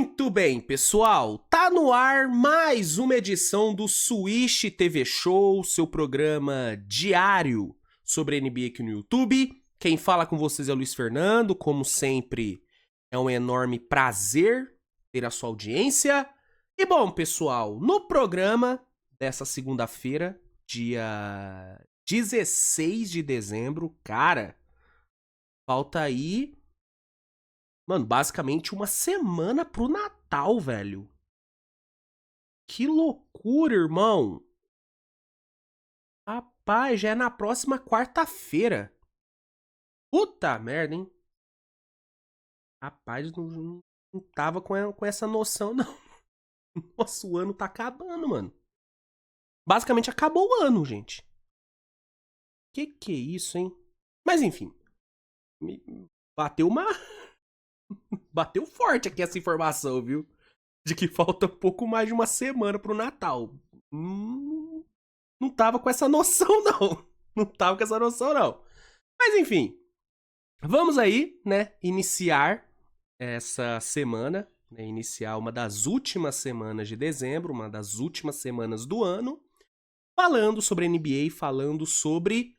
Muito bem, pessoal, tá no ar mais uma edição do Swish TV Show, seu programa diário sobre NBA aqui no YouTube. Quem fala com vocês é o Luiz Fernando, como sempre é um enorme prazer ter a sua audiência. E bom, pessoal, no programa dessa segunda-feira, dia 16 de dezembro, cara, falta aí... Mano, basicamente uma semana pro Natal, velho. Que loucura, irmão. Rapaz, já é na próxima quarta-feira. Puta merda, hein? Rapaz, não tava com essa noção, não. Nossa, o ano tá acabando, mano. Basicamente acabou o ano, gente. Que é isso, hein? Mas enfim. Me bateu uma... Bateu forte aqui essa informação, viu? De que falta pouco mais de uma semana pro Natal. Não tava com essa noção, não. Não tava com essa noção, não. Mas enfim, vamos aí, né, iniciar essa semana, né, iniciar uma das últimas semanas de dezembro, uma das últimas semanas do ano, falando sobre a NBA, falando sobre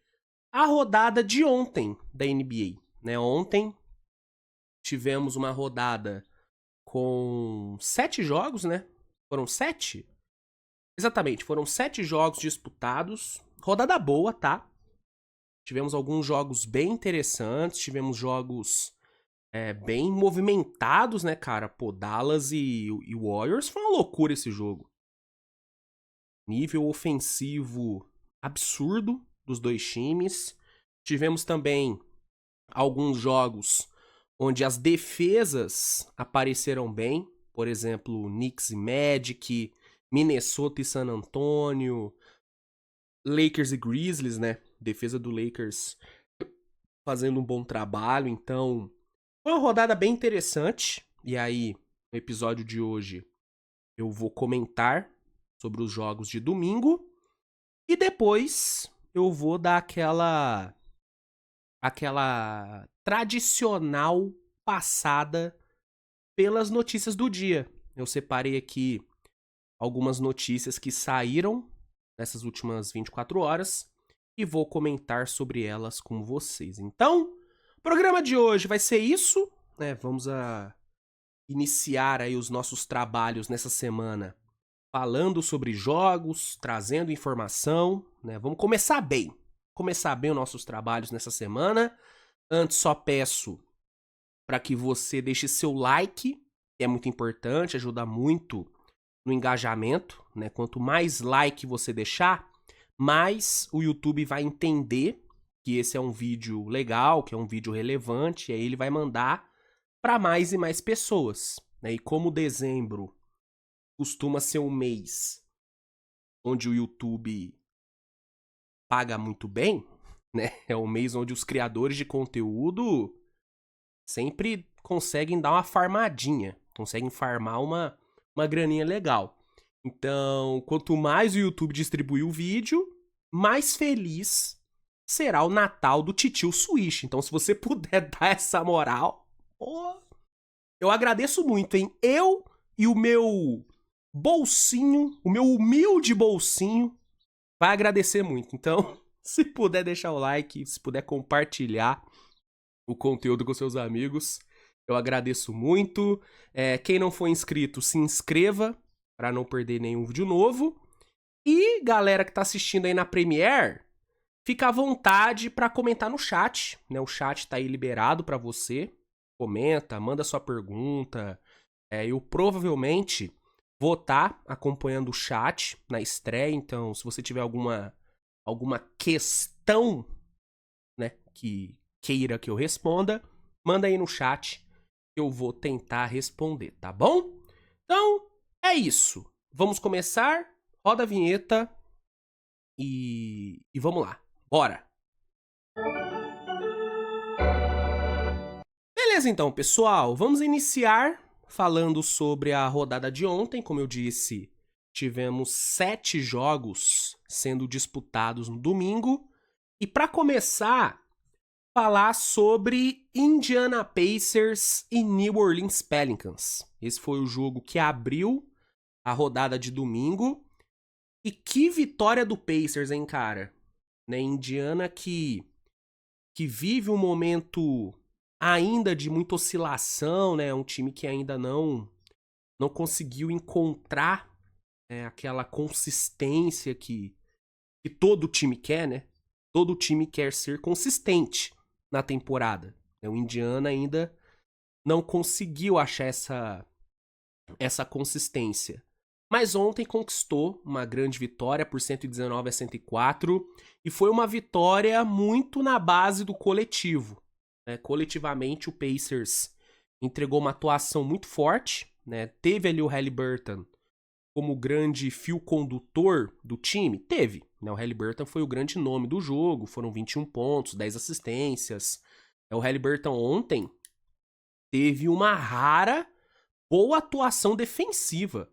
a rodada de ontem da NBA. Né? Ontem tivemos uma rodada com 7 jogos, né? Foram 7? Exatamente, foram 7 jogos disputados. Rodada boa, tá? Tivemos alguns jogos bem interessantes, tivemos jogos bem movimentados, né, cara? Pô, Dallas e Warriors foi uma loucura esse jogo. Nível ofensivo absurdo dos dois times. Tivemos também alguns jogos onde as defesas apareceram bem. Por exemplo, Knicks e Magic, Minnesota e San Antonio, Lakers e Grizzlies, né? Defesa do Lakers fazendo um bom trabalho, então foi uma rodada bem interessante. E aí, no episódio de hoje, eu vou comentar sobre os jogos de domingo e depois eu vou dar aquela tradicional passada pelas notícias do dia. Eu separei aqui algumas notícias que saíram nessas últimas 24 horas e vou comentar sobre elas com vocês. Então, o programa de hoje vai ser isso, né? Vamos iniciar aí os nossos trabalhos nessa semana falando sobre jogos, trazendo informação, né? Vamos começar bem. Começar bem os nossos trabalhos nessa semana. Antes só peço para que você deixe seu like, que é muito importante, ajuda muito no engajamento, né? Quanto mais like você deixar, mais o YouTube vai entender que esse é um vídeo legal, que é um vídeo relevante, e aí ele vai mandar para mais e mais pessoas, né? E como dezembro costuma ser um mês onde o YouTube paga muito bem, né? É um mês onde os criadores de conteúdo sempre conseguem dar uma farmadinha, conseguem farmar uma graninha legal. Então, quanto mais o YouTube distribuir o vídeo, mais feliz será o Natal do Titio Swish. Então, se você puder dar essa moral, pô, eu agradeço muito, hein? Eu e o meu bolsinho, o meu humilde bolsinho, vai agradecer muito. Então, se puder deixar o like, se puder compartilhar o conteúdo com seus amigos, eu agradeço muito. Quem não for inscrito, se inscreva para não perder nenhum vídeo novo. E galera que tá assistindo aí na Premiere, fica à vontade para comentar no chat, né? O chat tá aí liberado para você. Comenta, manda sua pergunta. Eu provavelmente vou estar acompanhando o chat na estreia, então se você tiver alguma questão, né, que queira que eu responda, manda aí no chat que eu vou tentar responder, tá bom? Então, é isso. Vamos começar. Roda a vinheta e vamos lá. Bora! Beleza então, pessoal. Vamos iniciar falando sobre a rodada de ontem. Como eu disse, tivemos 7 jogos sendo disputados no domingo. E para começar, falar sobre Indiana Pacers e New Orleans Pelicans. Esse foi o jogo que abriu a rodada de domingo. E que vitória do Pacers, hein, cara? Né, Indiana que vive um momento ainda de muita oscilação, né? Um time que ainda não conseguiu encontrar, né, aquela consistência que todo time quer, né? Todo time quer ser consistente na temporada. O Indiana ainda não conseguiu achar essa consistência. Mas ontem conquistou uma grande vitória por 119-104 e foi uma vitória muito na base do coletivo. Né? Coletivamente, o Pacers entregou uma atuação muito forte. Né? Teve ali o Haliburton como grande fio condutor do time? Teve. Né? O Haliburton foi o grande nome do jogo, foram 21 pontos, 10 assistências. O Haliburton ontem teve uma rara boa atuação defensiva.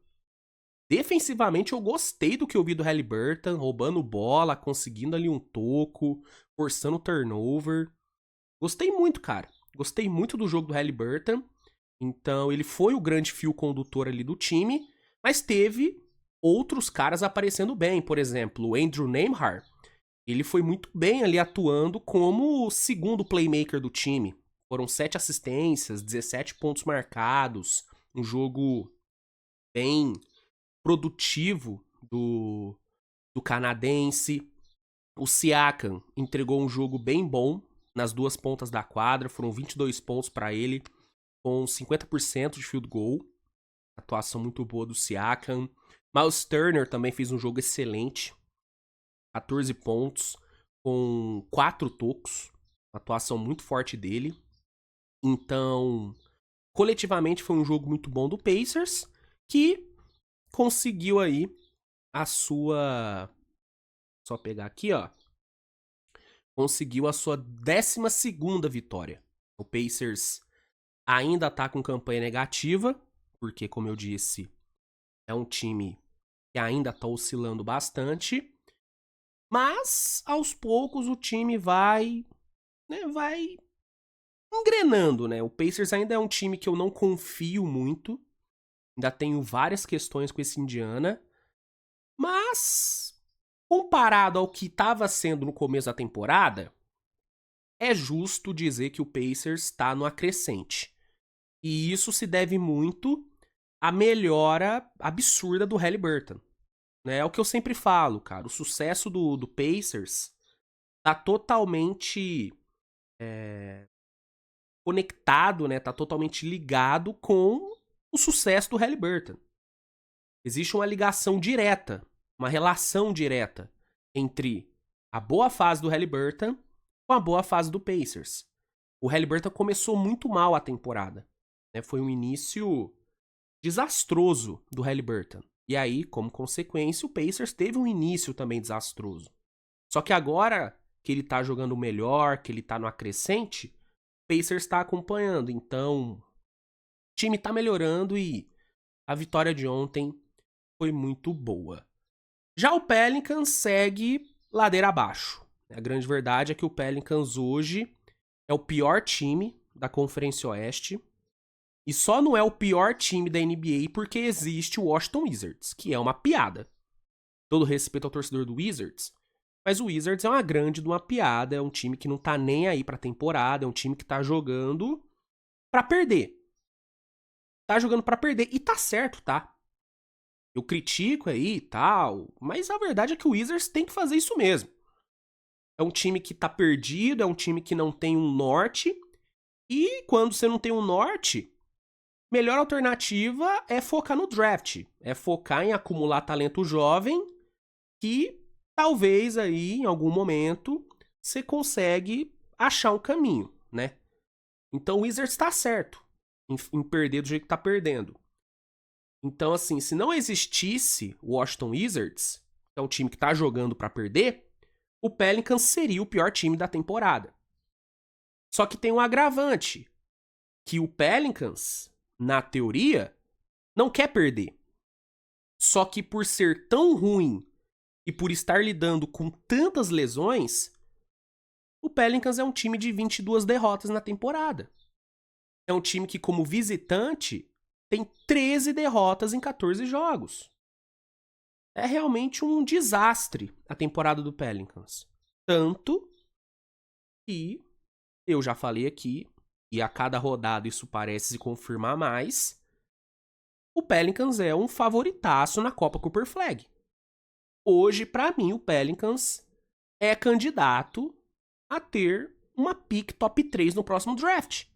Defensivamente, eu gostei do que eu vi do Haliburton, roubando bola, conseguindo ali um toco, forçando turnover. Gostei muito, cara. Gostei muito do jogo do Haliburton. Então, ele foi o grande fio condutor ali do time, mas teve outros caras aparecendo bem. Por exemplo, o Andrew Nembhard, ele foi muito bem ali atuando como o segundo playmaker do time. Foram 7 assistências, 17 pontos marcados, um jogo bem produtivo do canadense. O Siakam entregou um jogo bem bom nas duas pontas da quadra, foram 22 pontos para ele, com 50% de field goal. Atuação muito boa do Siakam. Miles Turner também fez um jogo excelente, 14 pontos, com 4 tocos. Atuação muito forte dele. Então, coletivamente foi um jogo muito bom do Pacers, que conseguiu aí a sua... Só pegar aqui, ó. Conseguiu a sua 12ª vitória. O Pacers ainda tá com campanha negativa, porque, como eu disse, é um time que ainda tá oscilando bastante. Mas, aos poucos, o time vai engrenando, né? O Pacers ainda é um time que eu não confio muito. Ainda tenho várias questões com esse Indiana. Mas, comparado ao que estava sendo no começo da temporada, é justo dizer que o Pacers está no acrescente. E isso se deve muito à melhora absurda do Haliburton. Né? É o que eu sempre falo, cara. O sucesso do Pacers tá totalmente conectado, né? Tá totalmente ligado com o sucesso do Haliburton. Existe uma ligação direta, uma relação direta entre a boa fase do Haliburton com a boa fase do Pacers. O Haliburton começou muito mal a temporada. Né? Foi um início desastroso do Haliburton. E aí, como consequência, o Pacers teve um início também desastroso. Só que agora que ele tá jogando melhor, que ele tá no acrescente, o Pacers tá acompanhando. Então, o time tá melhorando e a vitória de ontem foi muito boa. Já o Pelicans segue ladeira abaixo. A grande verdade é que o Pelicans hoje é o pior time da Conferência Oeste. E só não é o pior time da NBA porque existe o Washington Wizards, que é uma piada. Todo respeito ao torcedor do Wizards, mas o Wizards é uma grande de uma piada, é um time que não tá nem aí pra temporada, é um time que tá jogando pra perder. Tá jogando pra perder, e tá certo, tá? Eu critico aí e tal, mas a verdade é que o Wizards tem que fazer isso mesmo. É um time que tá perdido, é um time que não tem um norte, e quando você não tem um norte, melhor alternativa é focar no draft, é focar em acumular talento jovem que talvez aí em algum momento você consegue achar um caminho, né? Então o Wizards tá certo em perder do jeito que tá perdendo. Então assim, se não existisse o Washington Wizards, que é um time que tá jogando pra perder, o Pelicans seria o pior time da temporada. Só que tem um agravante, que o Pelicans, na teoria, não quer perder. Só que por ser tão ruim e por estar lidando com tantas lesões, O Pelicans é um time de 22 derrotas na temporada. É um time que, como visitante, tem 13 derrotas em 14 jogos. É realmente um desastre a temporada do Pelicans. Tanto que, eu já falei aqui, e a cada rodada isso parece se confirmar mais, o Pelicans é um favoritaço na Copa Cooper Flag. Hoje, pra mim, o Pelicans é candidato a ter uma pick top 3 no próximo draft.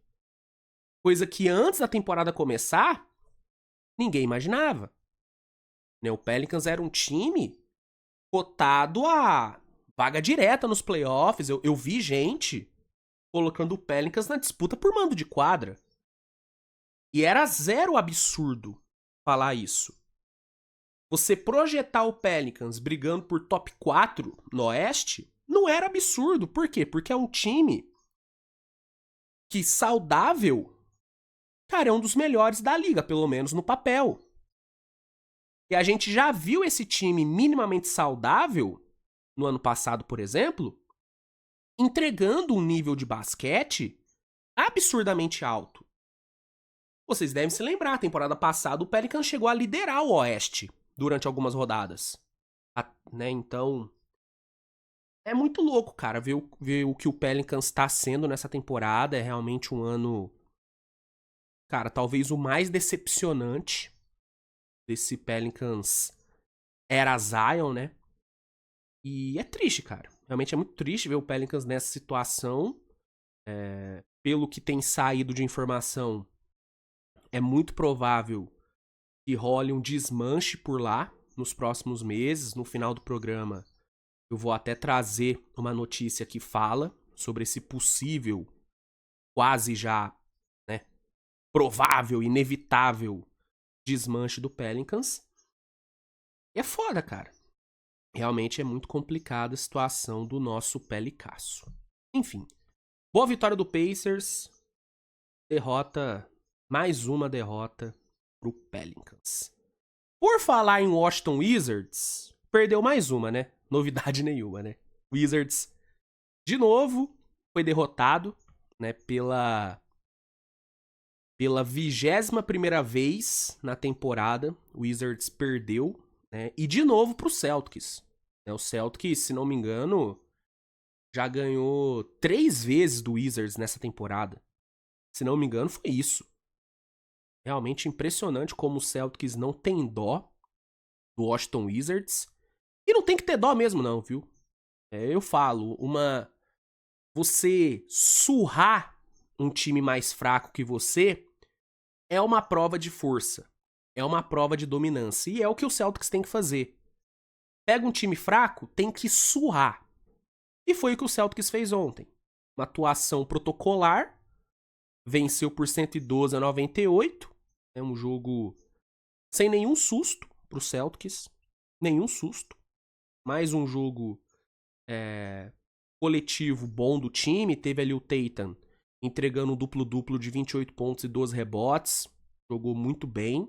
Coisa que antes da temporada começar, ninguém imaginava. O Pelicans era um time cotado a vaga direta nos playoffs. Eu vi gente colocando o Pelicans na disputa por mando de quadra. E era zero absurdo falar isso. Você projetar o Pelicans brigando por top 4 no Oeste não era absurdo. Por quê? Porque é um time que saudável, cara, é um dos melhores da liga, pelo menos no papel. E a gente já viu esse time minimamente saudável no ano passado, por exemplo, entregando um nível de basquete absurdamente alto. Vocês devem se lembrar, a temporada passada o Pelicans chegou a liderar o Oeste durante algumas rodadas. Então, é muito louco, cara, ver o que o Pelicans está sendo nessa temporada. É realmente um ano, cara, talvez o mais decepcionante desse Pelicans era Zion, né? E é triste, cara. Realmente é muito triste ver o Pelicans nessa situação. Pelo que tem saído de informação, é muito provável que role um desmanche por lá nos próximos meses. No final do programa, eu vou até trazer uma notícia que fala sobre esse possível, quase já, né, provável, inevitável desmanche do Pelicans. E é foda, cara. Realmente é muito complicada a situação do nosso Pelicasso. Enfim, boa vitória do Pacers. Derrota, mais uma derrota pro Pelicans. Por falar em Washington Wizards, perdeu mais uma, né? Novidade nenhuma, né? Wizards, de novo, foi derrotado, né? Pela 21ª vez na temporada, o Wizards perdeu, né? E de novo pro Celtics. O Celtics, se não me engano, já ganhou 3 vezes do Wizards nessa temporada. Se não me engano, foi isso. Realmente impressionante como o Celtics não tem dó do Washington Wizards. E não tem que ter dó mesmo não, viu? Eu falo, você surrar um time mais fraco que você é uma prova de força. É uma prova de dominância. E é o que o Celtics tem que fazer. Pega um time fraco, tem que surrar. E foi o que o Celtics fez ontem. Uma atuação protocolar. Venceu por 112-98. É um jogo sem nenhum susto pro Celtics. Nenhum susto. Mais um jogo coletivo bom do time. Teve ali o Tatum entregando um duplo-duplo de 28 pontos e 12 rebotes. Jogou muito bem.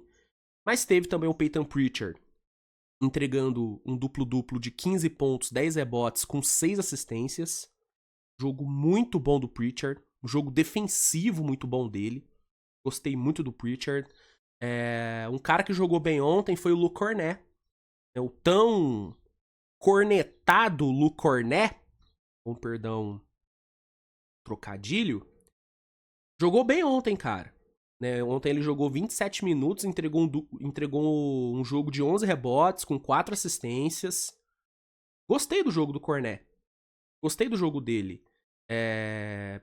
Mas teve também o Peyton Pritchard entregando um duplo-duplo de 15 pontos, 10 rebotes com 6 assistências. Jogo muito bom do Pritchard. Um jogo defensivo muito bom dele. Gostei muito do Pritchard. Um cara que jogou bem ontem foi o Luke Cornet. O tão cornetado Luke Cornet, com perdão, trocadilho, jogou bem ontem, cara. Ontem ele jogou 27 minutos, entregou um jogo de 11 rebotes, com 4 assistências. Gostei do jogo do Cornet. Gostei do jogo dele.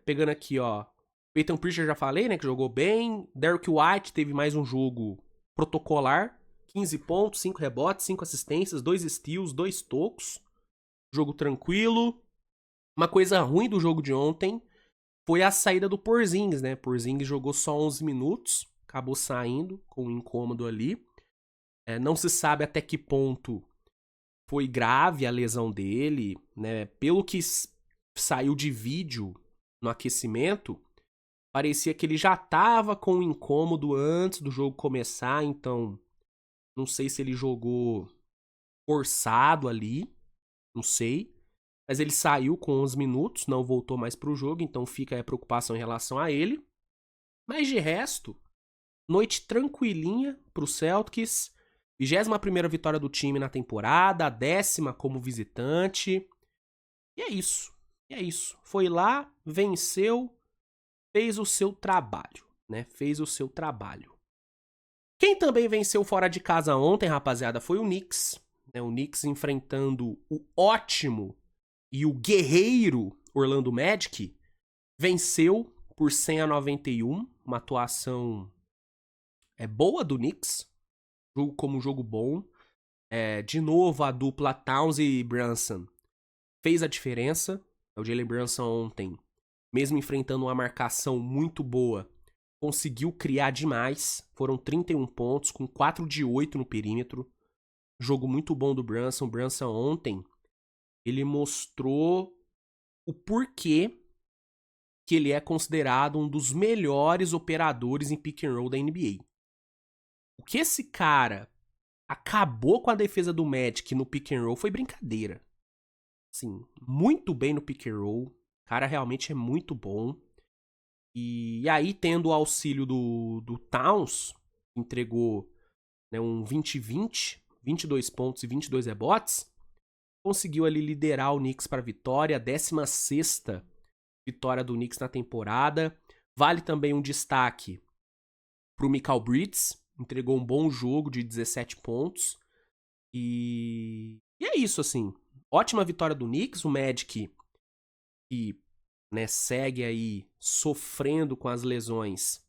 Pegando aqui, ó. Peyton Pritchard já falei, né, que jogou bem. Derrick White teve mais um jogo protocolar. 15 pontos, 5 rebotes, 5 assistências, 2 steals, 2 tocos. Jogo tranquilo. Uma coisa ruim do jogo de ontem foi a saída do Porzingis, né? Porzingis jogou só 11 minutos, acabou saindo com um incômodo ali. Não se sabe até que ponto foi grave a lesão dele, né? Pelo que saiu de vídeo no aquecimento, parecia que ele já tava com um incômodo antes do jogo começar, então não sei se ele jogou forçado ali, não sei. mas ele saiu com 11 minutos, não voltou mais pro jogo, então fica a preocupação em relação a ele. Mas de resto, noite tranquilinha pro Celtics, 21ª vitória do time na temporada, a 10ª como visitante. E é isso. Foi lá, venceu, fez o seu trabalho, né? Fez o seu trabalho. Quem também venceu fora de casa ontem, rapaziada, foi o Knicks. Né? O Knicks enfrentando o ótimo e o guerreiro Orlando Magic. Venceu por 100-91. Uma atuação boa do Knicks. Jogo como um jogo bom. De novo, a dupla Towns e Brunson fez a diferença. O Jalen Brunson ontem, mesmo enfrentando uma marcação muito boa, conseguiu criar demais. Foram 31 pontos, com 4 de 8 no perímetro. Jogo muito bom do Brunson. O Brunson ontem, ele mostrou o porquê que ele é considerado um dos melhores operadores em pick and roll da NBA. O que esse cara acabou com a defesa do Magic no pick and roll foi brincadeira. Assim, muito bem no pick and roll. O cara realmente é muito bom. E aí, tendo o auxílio do Towns, que entregou, né, um 20-20, 22 pontos e 22 rebotes, conseguiu ali liderar o Knicks para a vitória, a 16ª vitória do Knicks na temporada. Vale também um destaque para o Mikal Bridges, entregou um bom jogo de 17 pontos. E é isso, assim. Ótima vitória do Knicks, o Magic, que, né, segue aí sofrendo com as lesões.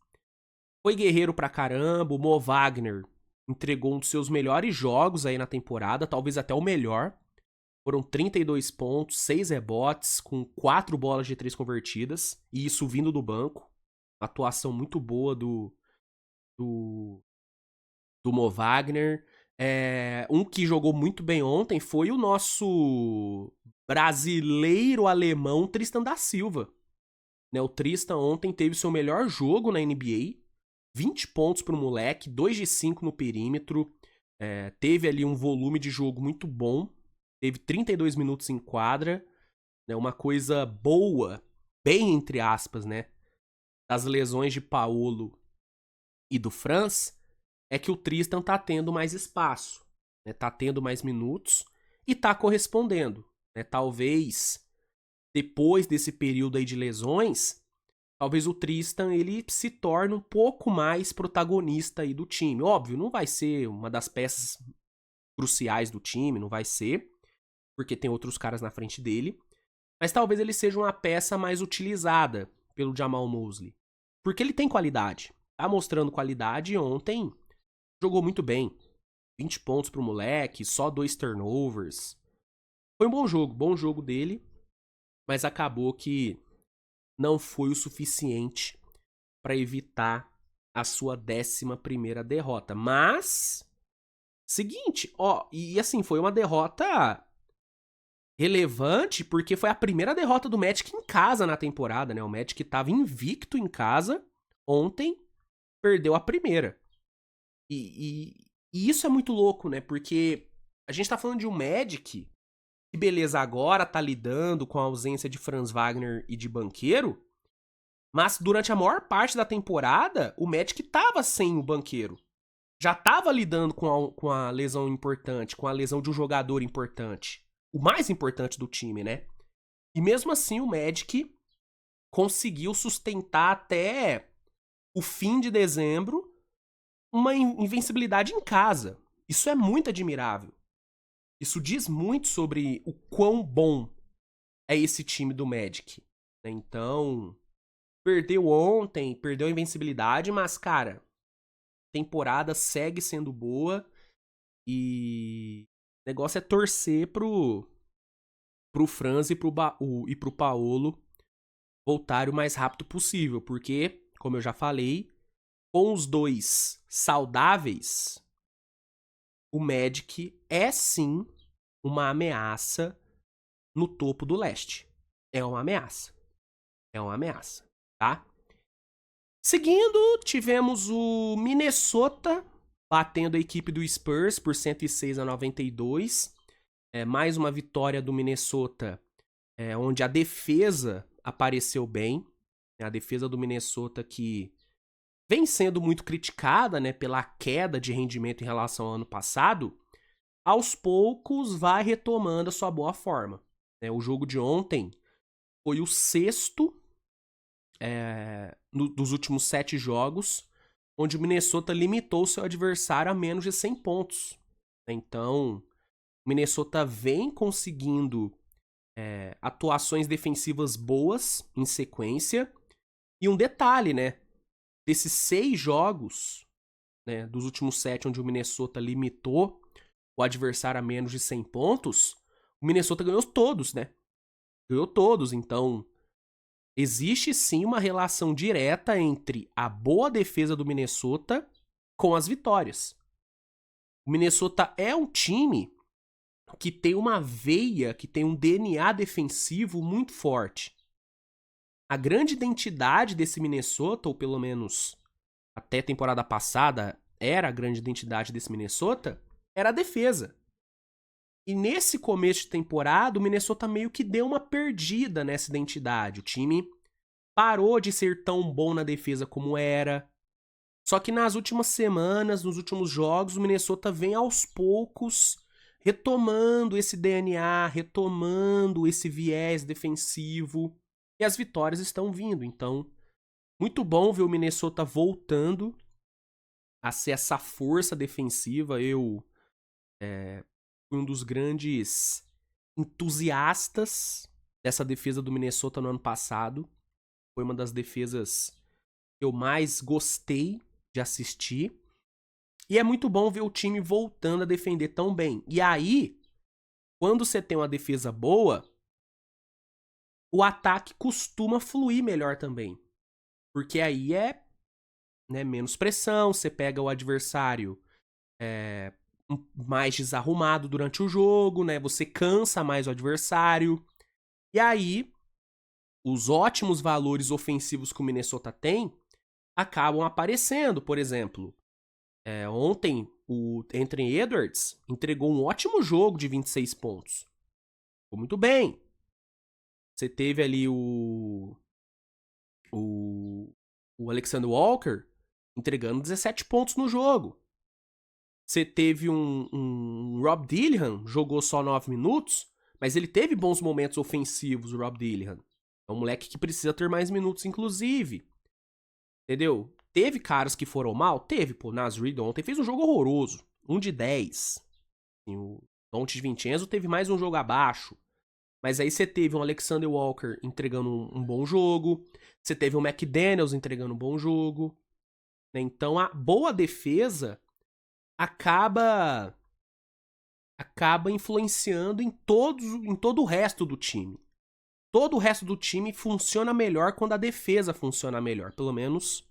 Foi guerreiro pra caramba, o Mo Wagner entregou um dos seus melhores jogos aí na temporada, talvez até o melhor. Foram 32 pontos, 6 rebotes, com 4 bolas de 3 convertidas, e isso vindo do banco. Atuação muito boa do Mo Wagner. Um que jogou muito bem ontem foi o nosso brasileiro-alemão Tristan da Silva. Né, o Tristan ontem teve seu melhor jogo na NBA. 20 pontos pro moleque, 2 de 5 no perímetro. Teve ali um volume de jogo muito bom. Teve 32 minutos em quadra. Né, uma coisa boa, bem entre aspas, né, das lesões de Paolo e do Franz, é que o Tristan tá tendo mais espaço, né? Tá tendo mais minutos e tá correspondendo, né? Talvez depois desse período aí de lesões, talvez o Tristan ele se torne um pouco mais protagonista aí do time. Óbvio, não vai ser uma das peças cruciais do time, não vai ser, porque tem outros caras na frente dele, mas talvez ele seja uma peça mais utilizada pelo Jamal Mosley, porque ele tem qualidade, tá mostrando qualidade. E ontem jogou muito bem. 20 pontos pro moleque, só 2 turnovers. Foi um bom jogo dele, mas acabou que não foi o suficiente para evitar a sua 11ª derrota. Mas, seguinte, e assim, foi uma derrota relevante, porque foi a primeira derrota do Magic em casa na temporada, né? O Magic tava invicto em casa, ontem perdeu a primeira. E isso é muito louco, né? Porque a gente tá falando de um Magic que, beleza, agora tá lidando com a ausência de Franz Wagner e de Banqueiro, mas durante a maior parte da temporada, o Magic tava sem o Banqueiro. Já tava lidando com a lesão importante, com a lesão de um jogador importante. O mais importante do time, né? E mesmo assim, o Magic conseguiu sustentar até o fim de dezembro uma invencibilidade em casa. Isso é muito admirável. Isso diz muito sobre o quão bom é esse time do Magic. Então, perdeu ontem, perdeu a invencibilidade, mas, cara, a temporada segue sendo boa e o negócio é torcer pro Franz e pro Paolo voltarem o mais rápido possível, porque, como eu já falei, com os dois saudáveis, o Magic é sim uma ameaça no topo do leste. É uma ameaça. É uma ameaça, tá? Seguindo, tivemos o Minnesota batendo a equipe do Spurs por 106-92. Mais uma vitória do Minnesota onde a defesa apareceu bem. A defesa do Minnesota que vem sendo muito criticada, né, pela queda de rendimento em relação ao ano passado, aos poucos vai retomando a sua boa forma. O jogo de ontem foi o sexto dos últimos 7 jogos, onde o Minnesota limitou seu adversário a menos de 100 pontos. Então, o Minnesota vem conseguindo atuações defensivas boas em sequência. E um detalhe, né? Desses 6 jogos, né, dos últimos 7, onde o Minnesota limitou o adversário a menos de 100 pontos, o Minnesota ganhou todos, né? Ganhou todos. Então, existe sim uma relação direta entre a boa defesa do Minnesota com as vitórias. O Minnesota é um time que tem uma veia, que tem um DNA defensivo muito forte. A grande identidade desse Minnesota, ou pelo menos até a temporada passada era a grande identidade desse Minnesota, era a defesa. E nesse começo de temporada, o Minnesota meio que deu uma perdida nessa identidade. O time parou de ser tão bom na defesa como era. Só que nas últimas semanas, nos últimos jogos, o Minnesota vem aos poucos retomando esse DNA, retomando esse viés defensivo. E as vitórias estão vindo. Então, muito bom ver o Minnesota voltando a ser essa força defensiva. Eu fui um dos grandes entusiastas dessa defesa do Minnesota no ano passado. Foi uma das defesas que eu mais gostei de assistir. E é muito bom ver o time voltando a defender tão bem. E aí, quando você tem uma defesa boa, o ataque costuma fluir melhor também. Porque aí menos pressão, você pega o adversário mais desarrumado durante o jogo, né? Você cansa mais o adversário. E aí, os ótimos valores ofensivos que o Minnesota tem acabam aparecendo. Por exemplo, ontem o Anthony Edwards entregou um ótimo jogo de 26 pontos. Ficou muito bem. Você teve ali o Alexander Walker entregando 17 pontos no jogo. Você teve um Rob Dillingham, jogou só 9 minutos, mas ele teve bons momentos ofensivos, o Rob Dillingham. É um moleque que precisa ter mais minutos, inclusive. Entendeu? Teve caras que foram mal? Teve, pô. Nas Reed ontem fez um jogo horroroso. 1 de 10. E o Dante Vincenzo teve mais um jogo abaixo. Mas aí você teve um Alexander Walker entregando um bom jogo. Você teve um McDaniels entregando um bom jogo. Então a boa defesa acaba influenciando em todo o resto do time. Todo o resto do time funciona melhor quando a defesa funciona melhor. Pelo menos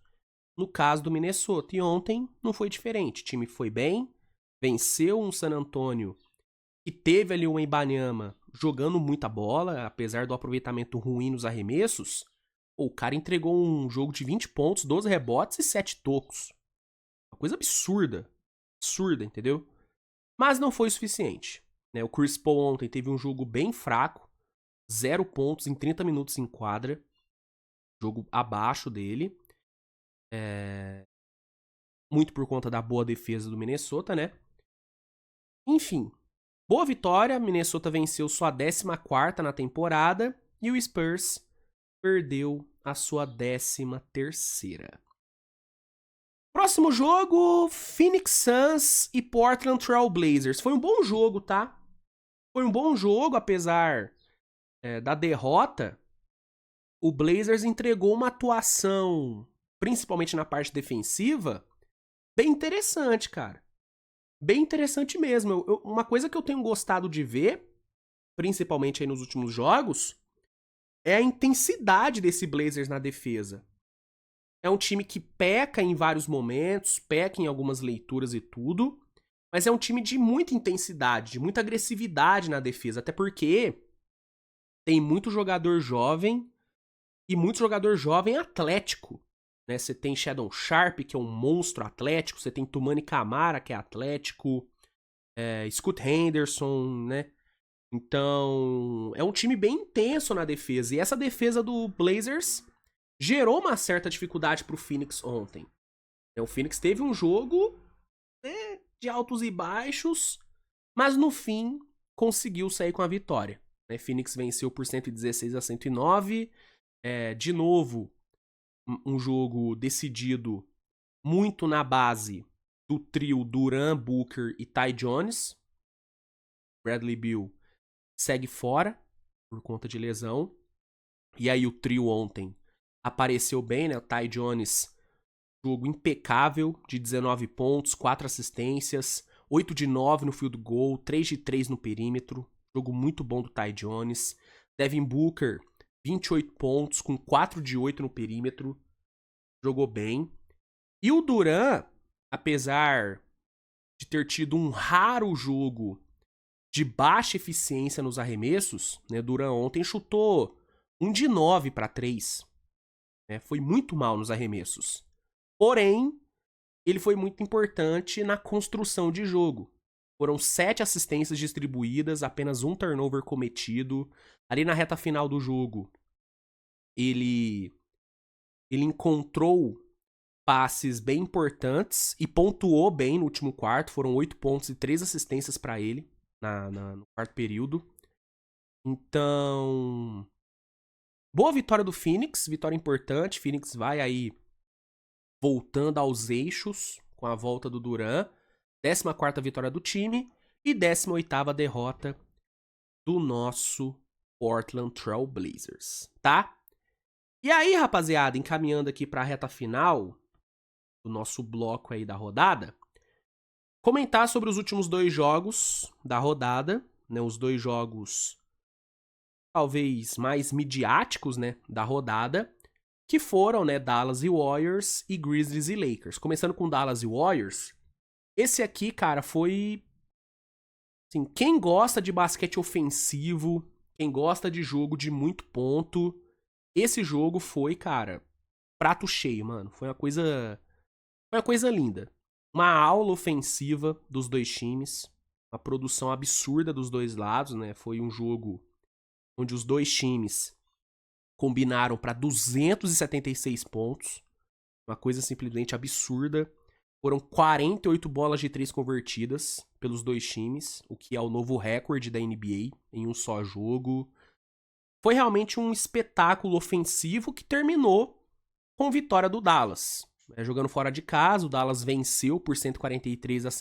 no caso do Minnesota. E ontem não foi diferente. O time foi bem, venceu um San Antonio que teve ali um Ibanyama jogando muita bola, apesar do aproveitamento ruim nos arremessos. O cara entregou um jogo de 20 pontos, 12 rebotes e 7 tocos. Uma coisa absurda. Absurda, entendeu? Mas não foi o suficiente. O Chris Paul ontem teve um jogo bem fraco. 0 pontos em 30 minutos em quadra. Jogo abaixo dele. Muito por conta da boa defesa do Minnesota, né? Enfim, boa vitória. Minnesota venceu sua 14ª na temporada. E o Spurs perdeu a sua 13ª. Próximo jogo, Phoenix Suns e Portland Trail Blazers. Foi um bom jogo, tá? Foi um bom jogo, apesar da derrota. O Blazers entregou uma atuação, principalmente na parte defensiva, bem interessante, cara. Bem interessante mesmo. Uma coisa que eu tenho gostado de ver, principalmente aí nos últimos jogos, é a intensidade desse Blazers na defesa. É um time que peca em vários momentos, peca em algumas leituras e tudo, mas é um time de muita intensidade, de muita agressividade na defesa, até porque tem muito jogador jovem e muito jogador jovem atlético. Né? Você tem Shadow Sharp, que é um monstro atlético, você tem Tumani Camara, que é atlético, Scoot Henderson, né? Então, é um time bem intenso na defesa. E essa defesa do Blazers gerou uma certa dificuldade pro Phoenix ontem. O Phoenix teve um jogo, né, de altos e baixos, mas no fim conseguiu sair com a vitória. Phoenix venceu por 116-109. De novo, um jogo decidido muito na base do trio Durant, Booker e Ty Jones. Bradley Beal segue fora por conta de lesão. E aí o trio ontem apareceu bem, né? O Ty Jones, jogo impecável, de 19 pontos, 4 assistências, 8 de 9 no field goal, 3 de 3 no perímetro. Jogo muito bom do Ty Jones. Devin Booker, 28 pontos, com 4 de 8 no perímetro. Jogou bem. E o Durant, apesar de ter tido um raro jogo de baixa eficiência nos arremessos, né? Durant ontem chutou 1 de 9 para 3. Né? Foi muito mal nos arremessos. Porém, ele foi muito importante na construção de jogo. Foram 7 assistências distribuídas, apenas um turnover cometido. Ali na reta final do jogo, ele encontrou passes bem importantes e pontuou bem no último quarto. Foram 8 pontos e 3 assistências para ele no quarto período. Então, boa vitória do Phoenix, vitória importante. Phoenix vai aí voltando aos eixos com a volta do Durant. 14ª vitória do time e 18ª derrota do nosso Portland Trail Blazers, tá? E aí, rapaziada, encaminhando aqui para a reta final do nosso bloco aí da rodada, comentar sobre os últimos 2 jogos da rodada, né? Os 2 jogos talvez mais midiáticos, né, da rodada, que foram, né, Dallas e Warriors e Grizzlies e Lakers. Começando com Dallas e Warriors, esse aqui, cara, foi assim, quem gosta de basquete ofensivo, quem gosta de jogo de muito ponto, esse jogo foi, cara, prato cheio, mano. Foi uma coisa linda. Uma aula ofensiva dos dois times, uma produção absurda dos dois lados, né? Foi um jogo onde os dois times combinaram para 276 pontos, uma coisa simplesmente absurda. Foram 48 bolas de 3 convertidas pelos dois times, o que é o novo recorde da NBA em um só jogo. Foi realmente um espetáculo ofensivo que terminou com vitória do Dallas. Jogando fora de casa, o Dallas venceu por 143 a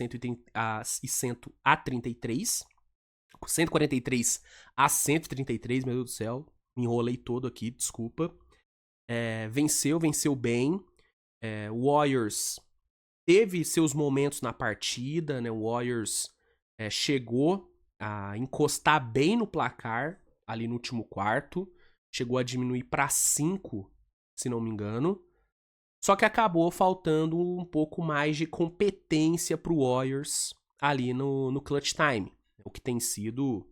133. 143 a 133, meu Deus do céu. Me enrolei todo aqui, desculpa. Venceu bem. O Warriors teve seus momentos na partida, né? O Warriors chegou a encostar bem no placar ali no último quarto. Chegou a diminuir para 5, se não me engano. Só que acabou faltando um pouco mais de competência pro Warriors ali no clutch time. O que tem sido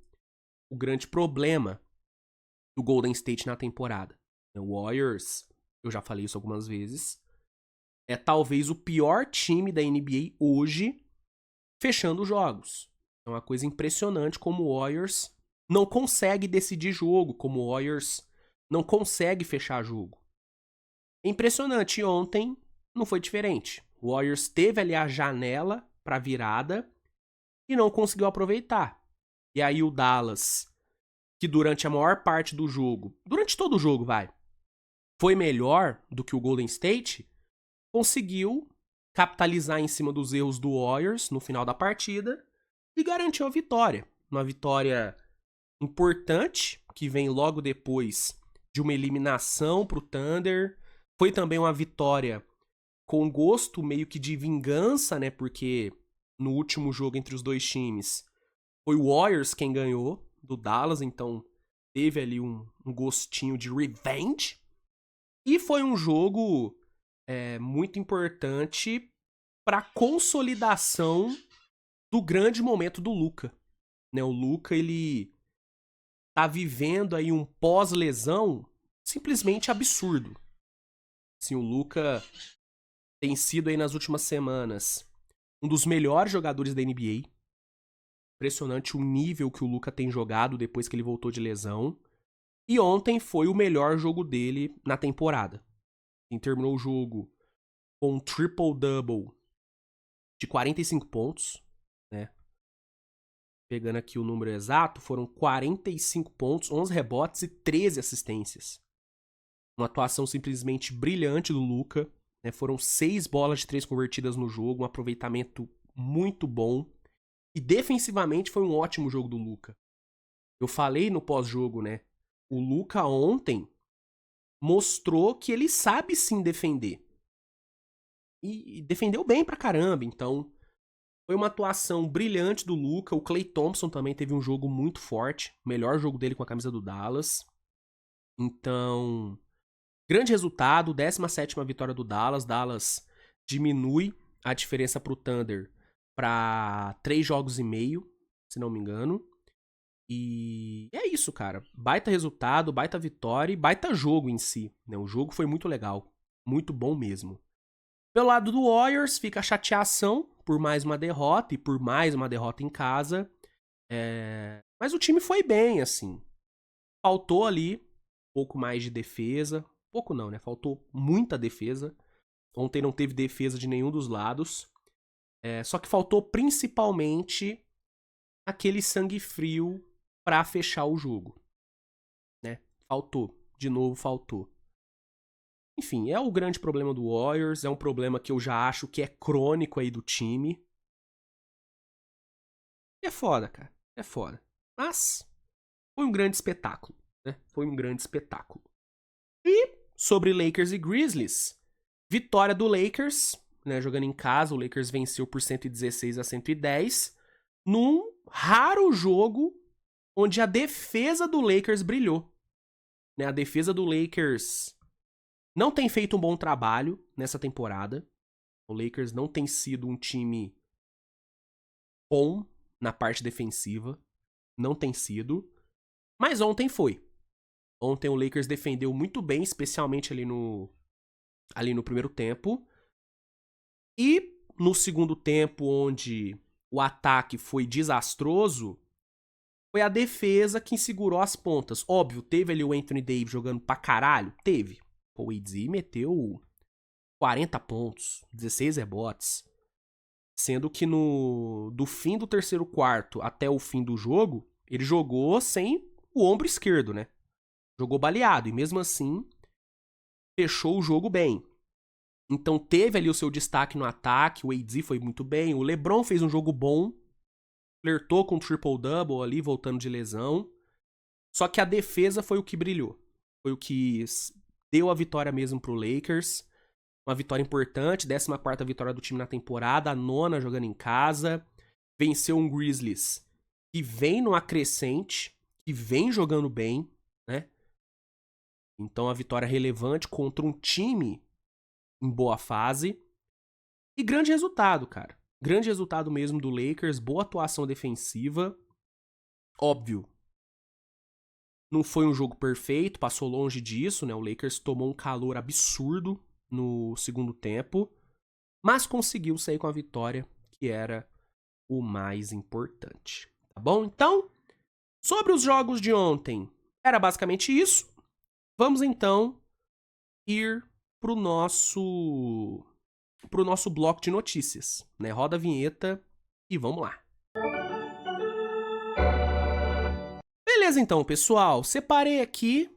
o grande problema do Golden State na temporada. O Warriors, eu já falei isso algumas vezes, é talvez o pior time da NBA hoje fechando jogos. É uma coisa impressionante como o Warriors não consegue decidir jogo, como o Warriors não consegue fechar jogo. É impressionante, e ontem não foi diferente. O Warriors teve ali a janela para virada e não conseguiu aproveitar. E aí o Dallas, que durante a maior parte do jogo, durante todo o jogo, foi melhor do que o Golden State, conseguiu capitalizar em cima dos erros do Warriors no final da partida e garantiu a vitória. Uma vitória importante, que vem logo depois de uma eliminação pro Thunder. Foi também uma vitória com gosto meio que de vingança, né? Porque no último jogo entre os dois times foi o Warriors quem ganhou do Dallas, então teve ali um gostinho de revenge. E foi um jogo muito importante para a consolidação do grande momento do Luka. Né? O Luka, ele tá vivendo aí um pós-lesão simplesmente absurdo. Assim, o Luka tem sido aí nas últimas semanas um dos melhores jogadores da NBA. Impressionante o nível que o Luka tem jogado depois que ele voltou de lesão. E ontem foi o melhor jogo dele na temporada. Ele terminou o jogo com um triple-double de 45 pontos, né? Pegando aqui o número exato, foram 45 pontos, 11 rebotes e 13 assistências. Uma atuação simplesmente brilhante do Luka. Né? Foram 6 bolas de 3 convertidas no jogo, um aproveitamento muito bom. E defensivamente foi um ótimo jogo do Luka. Eu falei no pós-jogo, né? O Luka ontem mostrou que ele sabe sim defender. E defendeu bem pra caramba, então foi uma atuação brilhante do Luka. O Klay Thompson também teve um jogo muito forte, melhor jogo dele com a camisa do Dallas. Então, grande resultado, 17ª vitória do Dallas. Dallas diminui a diferença pro Thunder pra 3 jogos e meio, se não me engano. E é isso, cara. Baita resultado, baita vitória e baita jogo em si. Né? O jogo foi muito legal. Muito bom mesmo. Pelo lado do Warriors, fica a chateação por mais uma derrota e por mais uma derrota em casa. Mas o time foi bem, assim. Faltou ali um pouco mais de defesa. Pouco não, né? Faltou muita defesa. Ontem não teve defesa de nenhum dos lados. Só que faltou principalmente aquele sangue frio pra fechar o jogo. Né? Faltou. De novo, faltou. Enfim, é o grande problema do Warriors. É um problema que eu já acho que é crônico aí do time. É foda, cara. É foda. Mas foi um grande espetáculo. Né? Foi um grande espetáculo. E sobre Lakers e Grizzlies. Vitória do Lakers. Né? Jogando em casa, o Lakers venceu por 116-110. Num raro jogo onde a defesa do Lakers brilhou. Né? A defesa do Lakers não tem feito um bom trabalho nessa temporada. O Lakers não tem sido um time bom na parte defensiva. Não tem sido. Mas ontem foi. Ontem o Lakers defendeu muito bem, especialmente ali no primeiro tempo. E no segundo tempo, onde o ataque foi desastroso, foi a defesa que segurou as pontas. Óbvio, teve ali o Anthony Davis jogando pra caralho? Teve. O AD meteu 40 pontos, 16 rebotes. Sendo que do fim do terceiro quarto até o fim do jogo, ele jogou sem o ombro esquerdo, né? Jogou baleado. E mesmo assim, fechou o jogo bem. Então teve ali o seu destaque no ataque. O AD foi muito bem. O LeBron fez um jogo bom. Flertou com o triple-double ali, voltando de lesão. Só que a defesa foi o que brilhou. Foi o que deu a vitória mesmo pro Lakers. Uma vitória importante, 14ª vitória do time na temporada, a 9ª jogando em casa. Venceu um Grizzlies que vem numa crescente, que vem jogando bem, né? Então a vitória relevante contra um time em boa fase. E grande resultado, cara. Grande resultado mesmo do Lakers, boa atuação defensiva. Óbvio, não foi um jogo perfeito, passou longe disso, né? O Lakers tomou um calor absurdo no segundo tempo, mas conseguiu sair com a vitória, que era o mais importante. Tá bom? Então, sobre os jogos de ontem, era basicamente isso. Vamos então ir pro nosso bloco de notícias, né? Roda a vinheta e vamos lá. Beleza então, pessoal. Separei aqui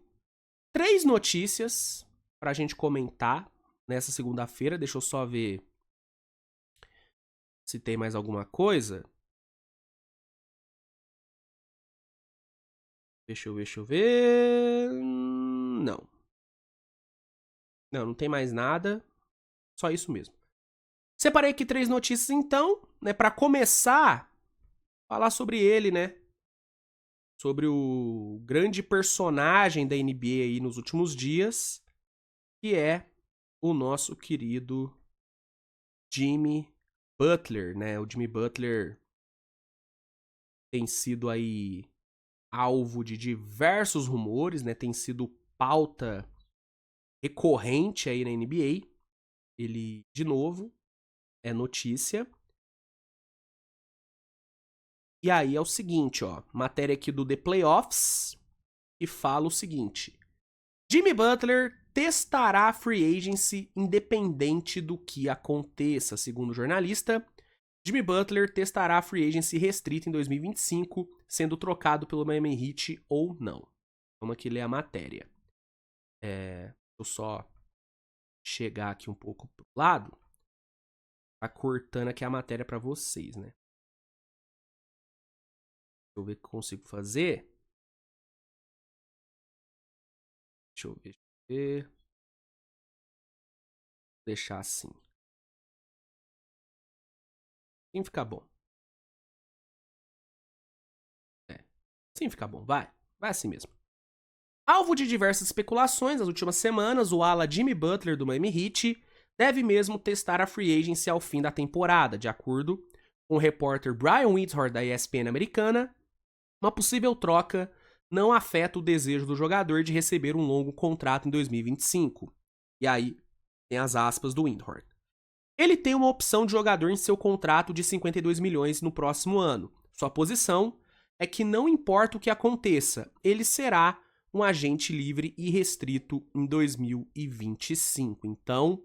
3 notícias pra gente comentar nessa segunda-feira. Deixa eu só ver se tem mais alguma coisa. Deixa eu ver. Não. Não tem mais nada. Só isso mesmo. Separei aqui 3 notícias então, né, para começar falar sobre ele, né? Sobre o grande personagem da NBA aí nos últimos dias, que é o nosso querido Jimmy Butler, né? O Jimmy Butler tem sido aí alvo de diversos rumores, né? Tem sido pauta recorrente aí na NBA. Ele, de novo, é notícia. E aí é o seguinte, ó. Matéria aqui do The Playoffs. E fala o seguinte. Jimmy Butler testará a free agency independente do que aconteça, segundo o jornalista. Jimmy Butler testará a free agency restrita em 2025, sendo trocado pelo Miami Heat ou não. Vamos aqui ler a matéria. Vou só chegar aqui um pouco pro lado. Tá cortando aqui a matéria pra vocês, né? Deixa eu ver o que eu consigo fazer. Deixa eu ver. Vou deixar assim. Assim fica bom. Assim fica bom, vai. Vai assim mesmo. Alvo de diversas especulações nas últimas semanas, o ala Jimmy Butler do Miami Heat deve mesmo testar a free agency ao fim da temporada, de acordo com o repórter Brian Windhorst da ESPN americana. Uma possível troca não afeta o desejo do jogador de receber um longo contrato em 2025. E aí tem as aspas do Windhorst. Ele tem uma opção de jogador em seu contrato de 52 milhões no próximo ano. Sua posição é que não importa o que aconteça, ele será um agente livre e restrito em 2025. Então,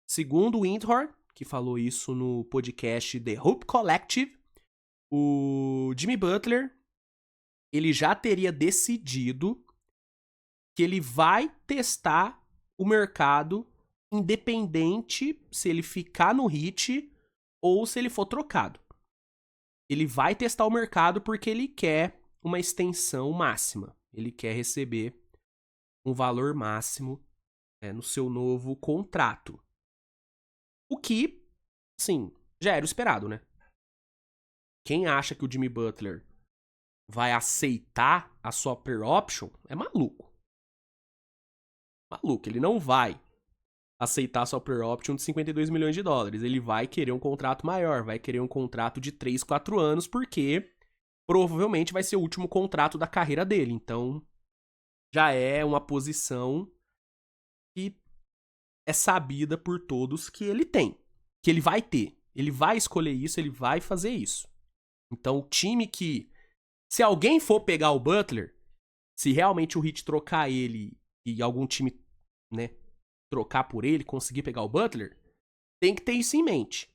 segundo o Windhorst, que falou isso no podcast The Hoop Collective, o Jimmy Butler, ele já teria decidido que ele vai testar o mercado independente se ele ficar no Heat ou se ele for trocado. Ele vai testar o mercado porque ele quer uma extensão máxima. Ele quer receber um valor máximo no seu novo contrato. O que, sim, já era o esperado, né? Quem acha que o Jimmy Butler vai aceitar a sua player option é maluco. Maluco, ele não vai aceitar a sua player option de 52 milhões de dólares. Ele vai querer um contrato maior, vai querer um contrato de 3, 4 anos, porque provavelmente vai ser o último contrato da carreira dele. Então, já é uma posição que é sabida por todos que ele tem, que ele vai ter. Ele vai escolher isso, ele vai fazer isso. Então, o time que... Se alguém for pegar o Butler, se realmente o Heat trocar ele e algum time, né, trocar por ele, conseguir pegar o Butler, tem que ter isso em mente.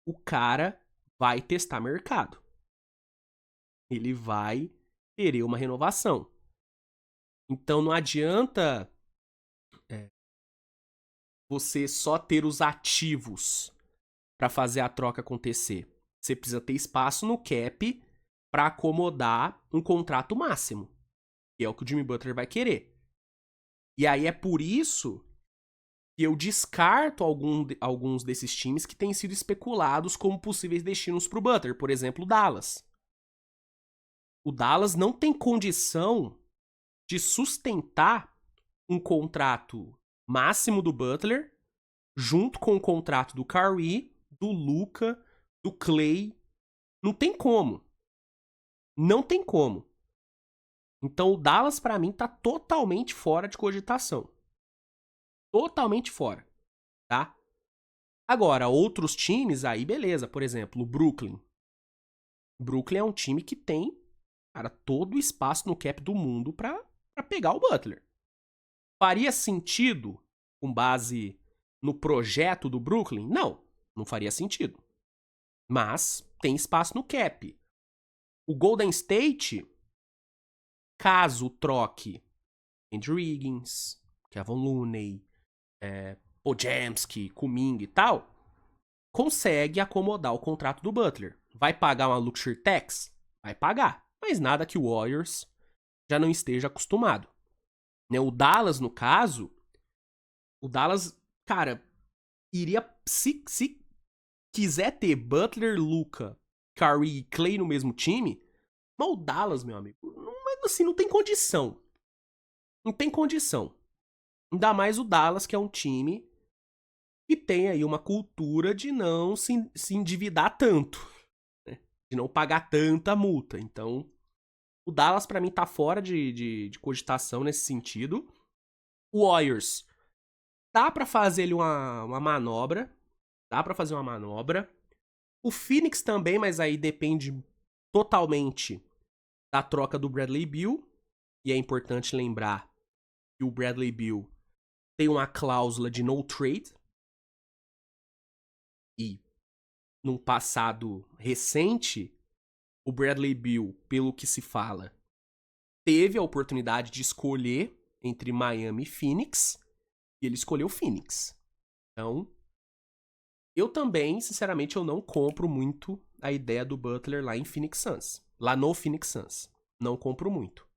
O cara vai testar mercado. Ele vai querer uma renovação. Então não adianta você só ter os ativos para fazer a troca acontecer. Você precisa ter espaço no cap para acomodar um contrato máximo, que é o que o Jimmy Butler vai querer. E aí é por isso que eu descarto alguns desses times que têm sido especulados como possíveis destinos para o Butler. Por exemplo, o Dallas. O Dallas não tem condição de sustentar um contrato máximo do Butler junto com o contrato do Kyrie, do Luka, do Clay. Não tem como. Não tem como. Então o Dallas, pra mim, tá totalmente fora de cogitação. Totalmente fora, tá? Agora, outros times aí, beleza. Por exemplo, o Brooklyn. O Brooklyn é um time que tem, cara, todo o espaço no cap do mundo pra pegar o Butler. Faria sentido com base no projeto do Brooklyn? Não, não faria sentido. Mas tem espaço no cap. O Golden State, caso troque Andrew Wiggins, Kevin Looney, Podziemski, Kuminga e tal, consegue acomodar o contrato do Butler. Vai pagar uma luxury tax? Vai pagar. Mas nada que o Warriors já não esteja acostumado. O Dallas, no caso, o Dallas, cara, iria, se quiser ter Butler, Luka, Curry e Clay no mesmo time, mas o Dallas, meu amigo, assim, não tem condição. Não tem condição. Ainda mais o Dallas, que é um time que tem aí uma cultura de não se endividar tanto, né? De não pagar tanta multa. Então, o Dallas, pra mim, tá fora de cogitação nesse sentido. O Warriors, dá pra fazer ele uma manobra. Dá pra fazer uma manobra. O Phoenix também, mas aí depende totalmente da troca do Bradley Beal. E é importante lembrar que o Bradley Beal tem uma cláusula de no trade. E num passado recente, o Bradley Beal, pelo que se fala, teve a oportunidade de escolher entre Miami e Phoenix, e ele escolheu Phoenix. Então, eu também, sinceramente, eu não compro muito a ideia do Butler lá em Phoenix Suns. Lá no Phoenix Suns. Não compro muito.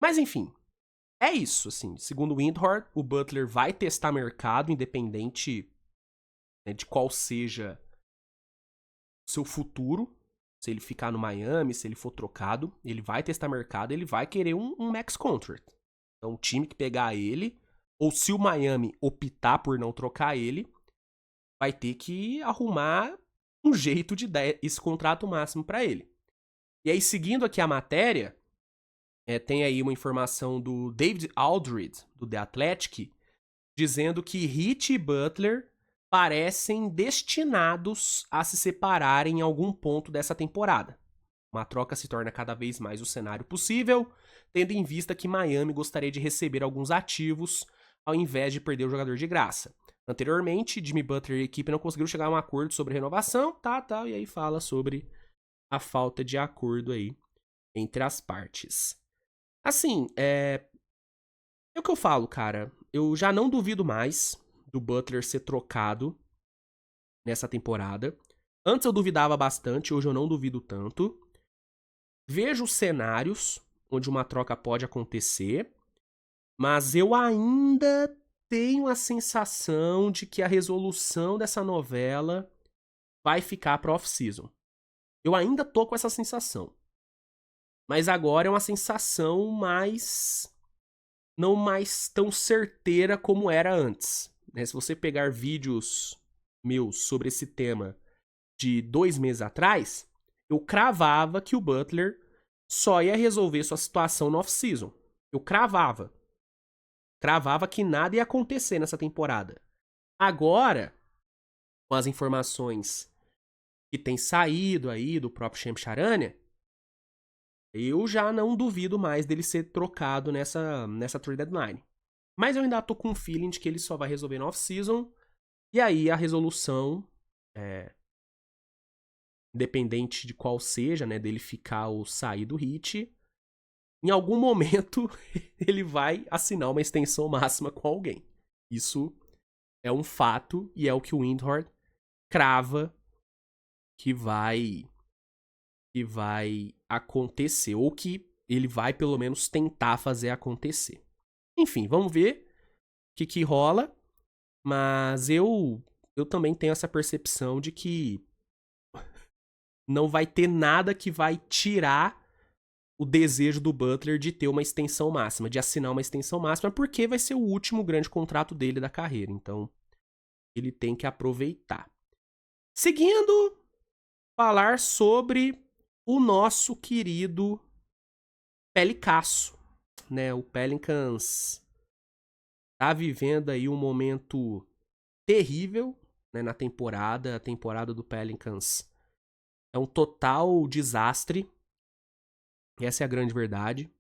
Mas, enfim, é isso, assim. Segundo o Windhorst, o Butler vai testar mercado, independente, né, de qual seja o seu futuro. Se ele ficar no Miami, se ele for trocado, ele vai testar mercado, ele vai querer um max contract. Então, o time que pegar ele, ou se o Miami optar por não trocar ele, vai ter que arrumar um jeito de dar esse contrato máximo para ele. E aí, seguindo aqui a matéria, tem aí uma informação do David Aldridge, do The Athletic, dizendo que Heat e Butler parecem destinados a se separarem em algum ponto dessa temporada. Uma troca se torna cada vez mais o cenário possível, tendo em vista que Miami gostaria de receber alguns ativos ao invés de perder o jogador de graça. Anteriormente, Jimmy Butler e a equipe não conseguiram chegar a um acordo sobre renovação, e aí fala sobre a falta de acordo aí entre as partes. Assim, é o que eu falo, cara. Eu já não duvido mais do Butler ser trocado nessa temporada. Antes eu duvidava bastante, hoje eu não duvido tanto. Vejo cenários onde uma troca pode acontecer, mas eu ainda tenho a sensação de que a resolução dessa novela vai ficar para off-season. Eu ainda tô com essa sensação. Mas agora é uma sensação não mais tão certeira como era antes. Se você pegar vídeos meus sobre esse tema de 2 meses atrás, eu cravava que o Butler só ia resolver sua situação no off-season. Eu cravava. Cravava que nada ia acontecer nessa temporada. Agora, com as informações que tem saído aí do próprio Shams Charania, eu já não duvido mais dele ser trocado nessa trade deadline. Mas eu ainda tô com um feeling de que ele só vai resolver no off-season. E aí a resolução, independente de qual seja, né, dele ficar ou sair do Heat, em algum momento ele vai assinar uma extensão máxima com alguém. Isso é um fato e é o que o Windhorst crava que vai acontecer, ou que ele vai pelo menos tentar fazer acontecer. Enfim, vamos ver o que rola, mas eu também tenho essa percepção de que não vai ter nada que vai tirar o desejo do Butler de ter uma extensão máxima, de assinar uma extensão máxima, porque vai ser o último grande contrato dele da carreira. Então, ele tem que aproveitar. Seguindo, falar sobre o nosso querido Pelicasso, né? O Pelicans tá vivendo aí um momento terrível, né, na temporada. A temporada do Pelicans é um total desastre. Essa é a grande verdade.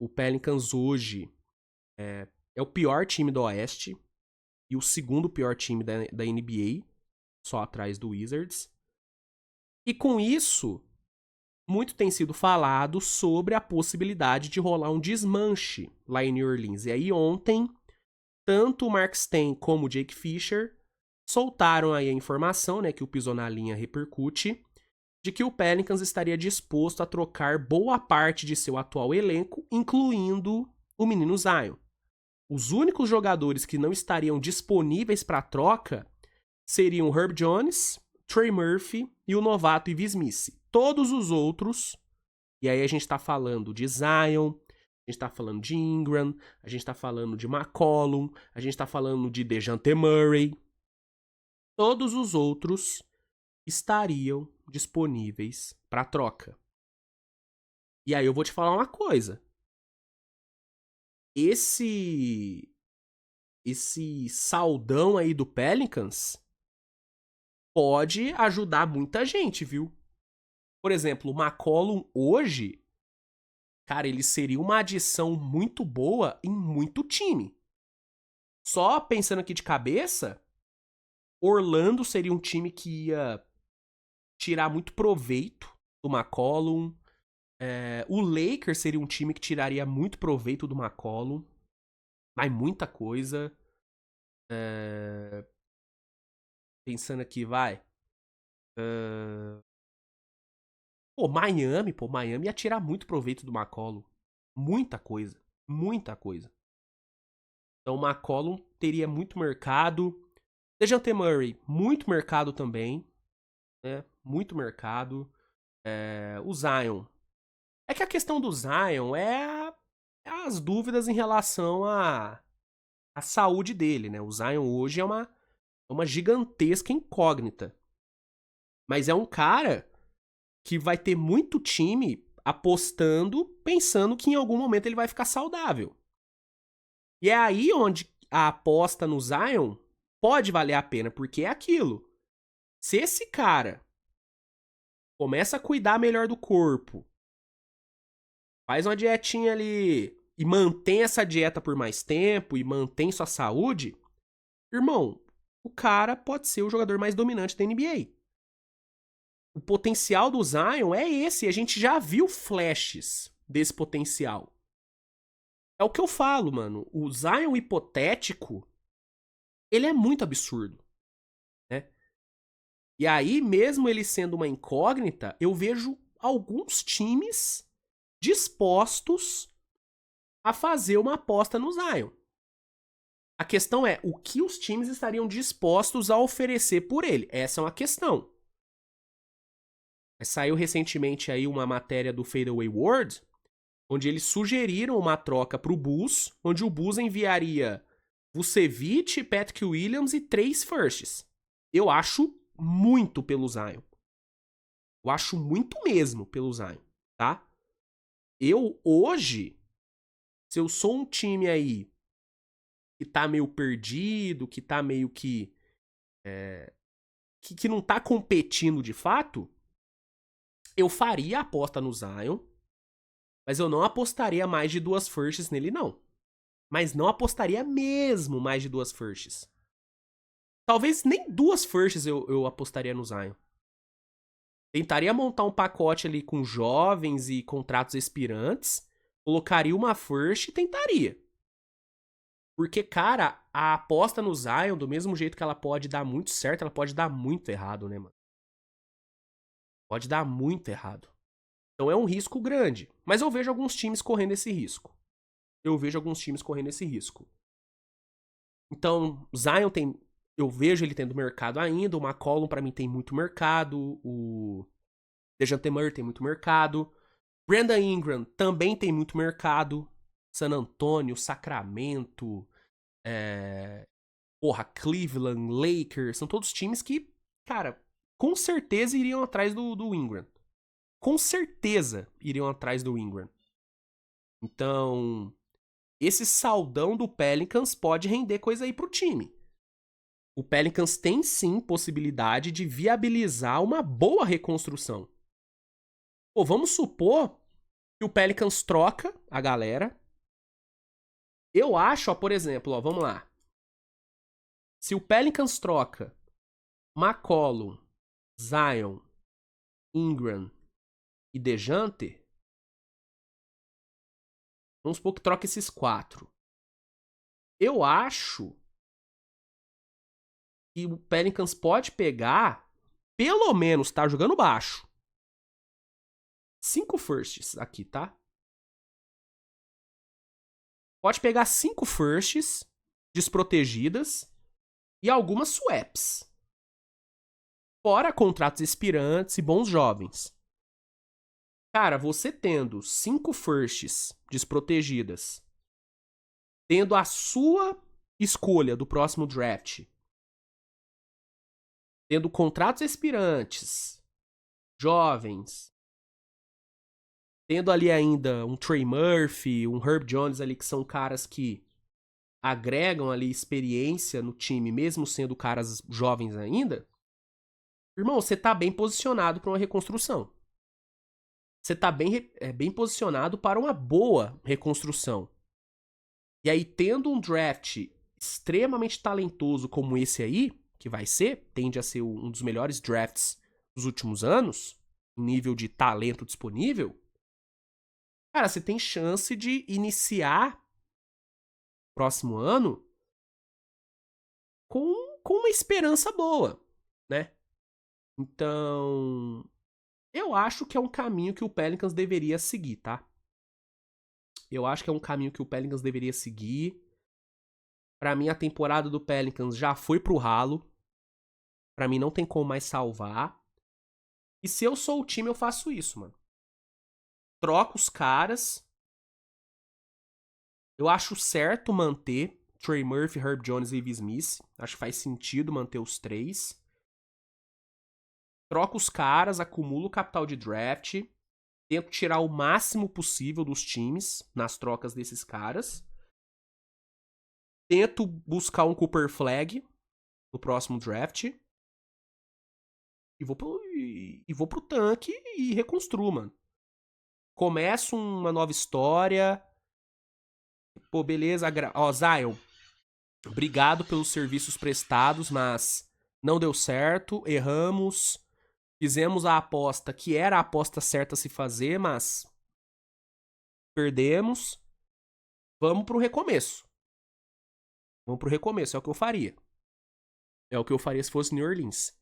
O Pelicans hoje é o pior time do Oeste e o segundo pior time da NBA, só atrás do Wizards. E com isso, muito tem sido falado sobre a possibilidade de rolar um desmanche lá em New Orleans. E aí ontem, tanto o Mark Stein como o Jake Fisher soltaram aí a informação, né, que o Pisou na Linha repercute, de que o Pelicans estaria disposto a trocar boa parte de seu atual elenco, incluindo o menino Zion. Os únicos jogadores que não estariam disponíveis para troca seriam Herb Jones, Trey Murphy e o novato Ivi Smith. Todos os outros, e aí a gente tá falando de Zion, a gente tá falando de Ingram, a gente tá falando de McCollum, a gente tá falando de DeJounte Murray. Todos os outros estariam disponíveis para troca. E aí eu vou te falar uma coisa. Esse saldão aí do Pelicans pode ajudar muita gente, viu? Por exemplo, o McCollum hoje, cara, ele seria uma adição muito boa em muito time. Só pensando aqui de cabeça, Orlando seria um time que ia tirar muito proveito do McCollum. O Lakers seria um time que tiraria muito proveito do McCollum. Mas muita coisa. Pensando aqui, vai. Miami ia tirar muito proveito do McCollum. Muita coisa. Muita coisa. Então o McCollum teria muito mercado. DeJounte Murray, muito mercado também. Né? Muito mercado. O Zion. É que a questão do Zion é as dúvidas em relação à saúde dele, né? O Zion hoje é uma gigantesca incógnita. Mas é um cara que vai ter muito time apostando, pensando que em algum momento ele vai ficar saudável. E é aí onde a aposta no Zion pode valer a pena, porque é aquilo. Se esse cara começa a cuidar melhor do corpo, faz uma dietinha ali e mantém essa dieta por mais tempo e mantém sua saúde, irmão, o cara pode ser o jogador mais dominante da NBA. O potencial do Zion é esse, e a gente já viu flashes desse potencial. É o que eu falo, mano. O Zion hipotético, ele é muito absurdo, né? E aí, mesmo ele sendo uma incógnita, eu vejo alguns times dispostos a fazer uma aposta no Zion. A questão é, o que os times estariam dispostos a oferecer por ele? Essa é uma questão. Saiu recentemente aí uma matéria do Fadeaway World, onde eles sugeriram uma troca pro Bulls, onde o Bulls enviaria Vucevic, Patrick Williams e 3 firsts. Eu acho muito pelo Zion. Eu acho muito mesmo pelo Zion, tá? Eu, hoje, se eu sou um time aí que tá meio perdido, que tá meio que que não tá competindo de fato, eu faria a aposta no Zion, mas eu não apostaria mais de 2 firsts nele, não. Mas não apostaria mesmo mais de 2 firsts. Talvez nem 2 firsts eu apostaria no Zion. Tentaria montar um pacote ali com jovens e contratos expirantes, colocaria uma first e tentaria. Porque, cara, a aposta no Zion, do mesmo jeito que ela pode dar muito certo, ela pode dar muito errado, né, mano? Pode dar muito errado. Então é um risco grande. Mas eu vejo alguns times correndo esse risco. Então, Zion tem. Eu vejo ele tendo mercado ainda. O McCollum, pra mim, tem muito mercado. O DeJounte Murray tem muito mercado. Brandon Ingram também tem muito mercado. San Antonio, Sacramento, Cleveland, Lakers. São todos times que, cara, com certeza iriam atrás do Ingram. Com certeza iriam atrás do Ingram. Então, esse saldão do Pelicans pode render coisa aí pro time. O Pelicans tem sim possibilidade de viabilizar uma boa reconstrução. Pô, vamos supor que o Pelicans troca a galera. Eu acho, ó, por exemplo, ó, vamos lá. Se o Pelicans troca McCollum, Zion, Ingram e DeJounte, vamos supor que troca esses 4. Eu acho que o Pelicans pode pegar, pelo menos, tá jogando baixo, 5 firsts aqui, tá? Pode pegar 5 firsts desprotegidas e algumas swaps. Fora contratos expirantes e bons jovens. Cara, você tendo 5 firsts desprotegidas, tendo a sua escolha do próximo draft, tendo contratos expirantes, jovens, tendo ali ainda um Trey Murphy, um Herb Jones ali, que são caras que agregam ali experiência no time, mesmo sendo caras jovens ainda, irmão, você tá bem posicionado para uma reconstrução. você tá bem posicionado para uma boa reconstrução. E aí, tendo um draft extremamente talentoso como esse aí, que vai ser, tende a ser um dos melhores drafts dos últimos anos, em nível de talento disponível, cara, você tem chance de iniciar o próximo ano com uma esperança boa, né? Então, eu acho que é um caminho que o Pelicans deveria seguir, tá? Eu acho que é um caminho que o Pelicans deveria seguir. Pra mim, a temporada do Pelicans já foi pro ralo. Pra mim, não tem como mais salvar. E se eu sou o time, eu faço isso, mano. Troco os caras. Eu acho certo manter Trey Murphy, Herb Jones e Ives Smith. Acho que faz sentido manter os três. Troco os caras, acumulo o capital de draft. Tento tirar o máximo possível dos times nas trocas desses caras. Tento buscar um Cooper Flag no próximo draft. E vou pro tanque e reconstruo, mano. Começo uma nova história. Pô, beleza. Ó, Zion, obrigado pelos serviços prestados, mas não deu certo. Erramos. Fizemos a aposta que era a aposta certa a se fazer, mas perdemos. Vamos pro recomeço. Vamos pro recomeço. É o que eu faria. É o que eu faria se fosse New Orleans.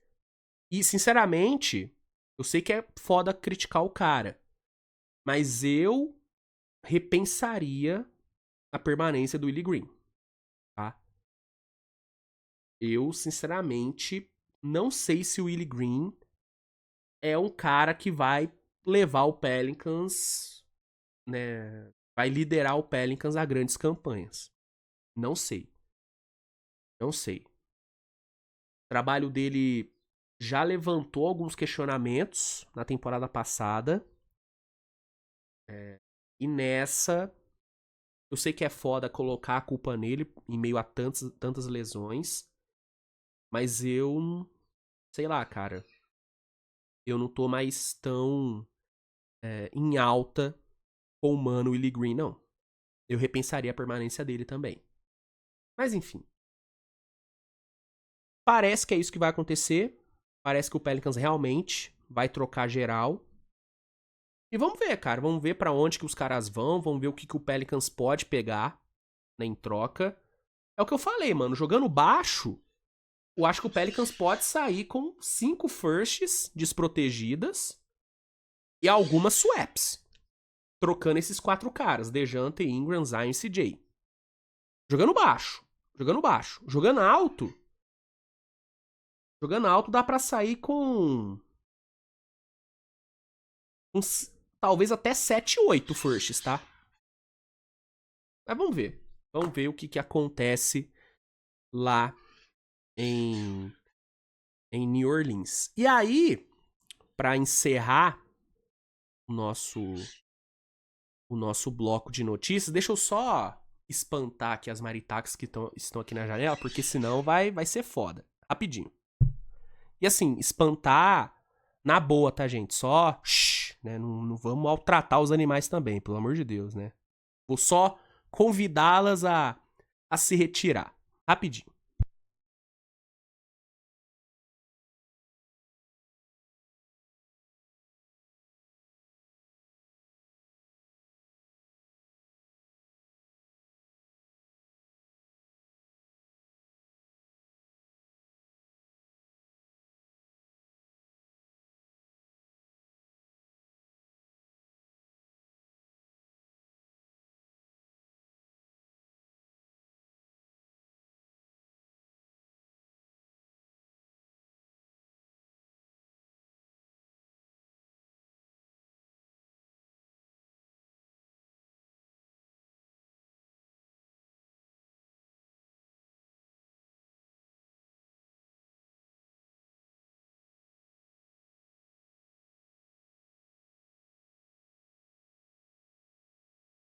E, sinceramente, eu sei que é foda criticar o cara. Mas eu repensaria a permanência do Willie Green, tá? Eu, sinceramente, não sei se o Willie Green é um cara que vai levar o Pelicans, né? Vai liderar o Pelicans a grandes campanhas. Não sei. Não sei. O trabalho dele já levantou alguns questionamentos na temporada passada. E nessa, eu sei que é foda colocar a culpa nele em meio a tantas lesões. Mas eu, sei lá, cara. Eu não tô mais tão em alta com o mano Willie Green, não. Eu repensaria a permanência dele também. Mas enfim. Parece que é isso que vai acontecer. Parece que o Pelicans realmente vai trocar geral. E vamos ver, cara. Vamos ver pra onde que os caras vão. Vamos ver o que o Pelicans pode pegar, né, em troca. É o que eu falei, mano. Jogando baixo, eu acho que o Pelicans pode sair com 5 firsts desprotegidas e algumas swaps. Trocando esses 4 caras. DeJounte, Ingram, Zion e CJ. Jogando baixo. Jogando baixo. Jogando alto. Jogando alto dá pra sair com uns, talvez até 7, 8 firsts, tá? Mas vamos ver. Vamos ver o que acontece lá em, em New Orleans. E aí, pra encerrar o nosso, o nosso bloco de notícias, deixa eu só espantar aqui as maritax que estão aqui na janela, porque senão vai ser foda. Rapidinho. E assim, espantar na boa, tá, gente? Só, né? Não vamos maltratar os animais também, pelo amor de Deus, né? Vou só convidá-las a se retirar. Rapidinho.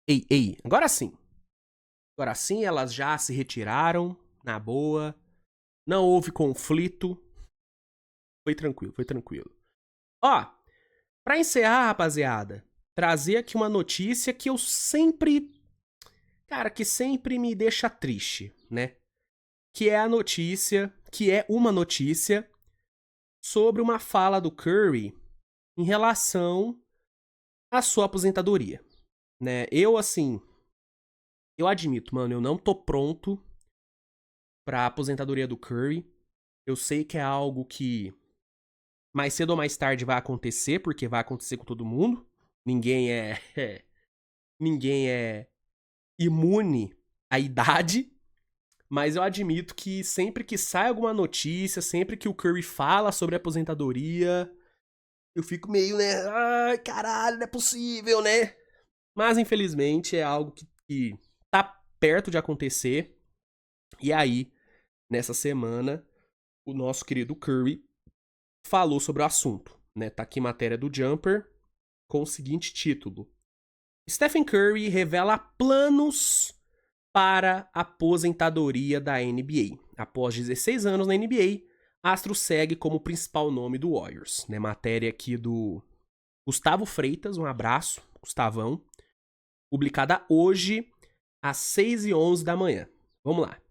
Ei, ei, agora sim. Agora sim, elas já se retiraram, na boa. Não houve conflito. Foi tranquilo, foi tranquilo. Ó, Pra encerrar, rapaziada, trazer aqui uma notícia que eu sempre... Cara, que sempre me deixa triste, né? Que é uma notícia sobre uma fala do Curry em relação à sua aposentadoria, né? Eu admito, mano, eu não tô pronto pra aposentadoria do Curry. Eu sei que é algo que mais cedo ou mais tarde vai acontecer, porque vai acontecer com todo mundo. Ninguém é ninguém é imune à idade, mas eu admito que sempre que sai alguma notícia, sempre que o Curry fala sobre aposentadoria, eu fico meio, né? Ai, caralho, não é possível, né? Mas infelizmente é algo que tá perto de acontecer. E aí, nessa semana, o nosso querido Curry falou sobre o assunto, né? Tá aqui matéria do Jumper com o seguinte título: Stephen Curry revela planos para a aposentadoria da NBA. Após 16 anos na NBA, Astro segue como principal nome do Warriors. Né? Matéria aqui do Gustavo Freitas, um abraço, Gustavão. Publicada hoje, às 6h11 da manhã. Vamos lá.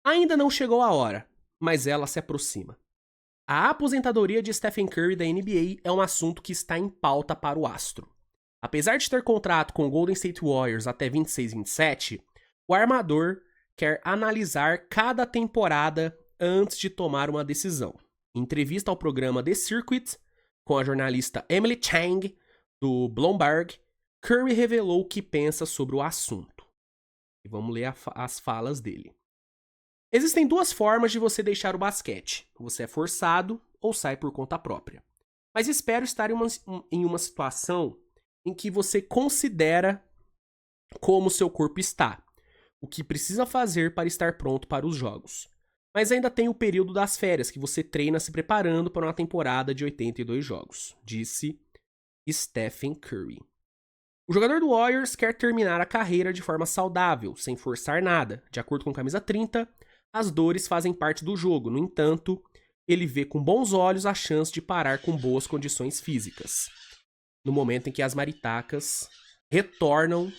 Ainda não chegou a hora, mas ela se aproxima. A aposentadoria de Stephen Curry da NBA é um assunto que está em pauta para o astro. Apesar de ter contrato com o Golden State Warriors até 26-27, o armador quer analisar cada temporada antes de tomar uma decisão. Em entrevista ao programa The Circuit, com a jornalista Emily Chang, do Bloomberg, Curry revelou o que pensa sobre o assunto. E vamos ler as falas dele. Existem duas formas de você deixar o basquete. Você é forçado ou sai por conta própria. Mas espero estar em uma situação em que você considera como seu corpo está, o que precisa fazer para estar pronto para os jogos. Mas ainda tem o período das férias, que você treina se preparando para uma temporada de 82 jogos, disse Stephen Curry. O jogador do Warriors quer terminar a carreira de forma saudável, sem forçar nada. De acordo com camisa 30, as dores fazem parte do jogo. No entanto, ele vê com bons olhos a chance de parar com boas condições físicas, no momento em que as maritacas retornam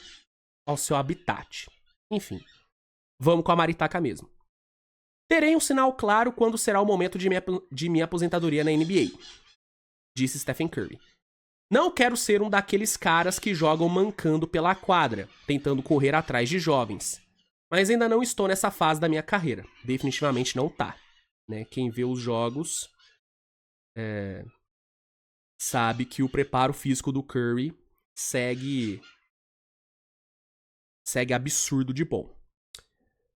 ao seu habitat. Enfim, vamos com a maritaca mesmo. Terei um sinal claro quando será o momento de minha aposentadoria na NBA, disse Stephen Curry. Não quero ser um daqueles caras que jogam mancando pela quadra, tentando correr atrás de jovens. Mas ainda não estou nessa fase da minha carreira. Definitivamente não tá. Né? Quem vê os jogos sabe que o preparo físico do Curry segue absurdo de bom.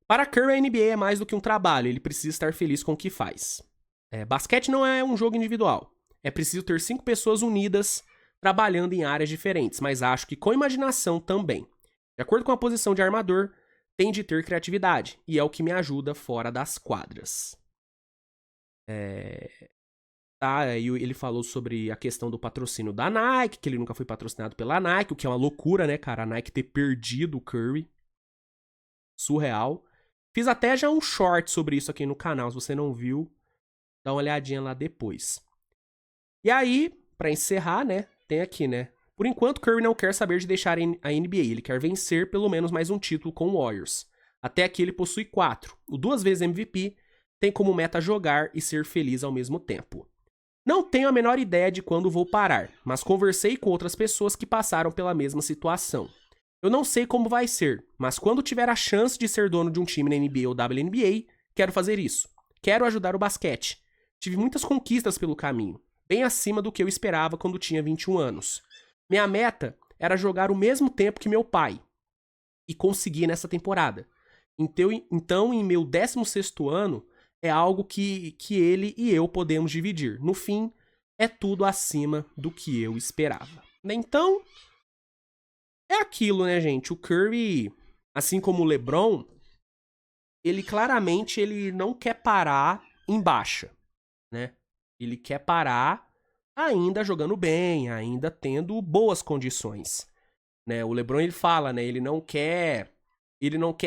Para Curry, a NBA é mais do que um trabalho, ele precisa estar feliz com o que faz. Basquete não é um jogo individual. É preciso ter 5 pessoas unidas trabalhando em áreas diferentes, mas acho que com imaginação também. De acordo com a posição de armador, tem de ter criatividade, e é o que me ajuda fora das quadras. Aí ele falou sobre a questão do patrocínio da Nike, que ele nunca foi patrocinado pela Nike, o que é uma loucura, né, cara? A Nike ter perdido o Curry. Surreal. Fiz até já um short sobre isso aqui no canal, se você não viu, dá uma olhadinha lá depois. E aí, pra encerrar, né, tem aqui, né? Por enquanto, Curry não quer saber de deixar a NBA, ele quer vencer pelo menos mais um título com o Warriors. Até aqui ele possui 4. O 2 vezes MVP tem como meta jogar e ser feliz ao mesmo tempo. Não tenho a menor ideia de quando vou parar, mas conversei com outras pessoas que passaram pela mesma situação. Eu não sei como vai ser, mas quando tiver a chance de ser dono de um time na NBA ou WNBA, quero fazer isso. Quero ajudar o basquete. Tive muitas conquistas pelo caminho, bem acima do que eu esperava quando tinha 21 anos. Minha meta era jogar o mesmo tempo que meu pai, e consegui nessa temporada. Então, em meu 16º ano, é algo que ele e eu podemos dividir. No fim, é tudo acima do que eu esperava. Então, é aquilo, né, gente? O Curry, assim como o LeBron, ele claramente não quer parar em baixa, né? Ele quer parar ainda jogando bem, ainda tendo boas condições, né? O LeBron, ele fala, né? Ele não quer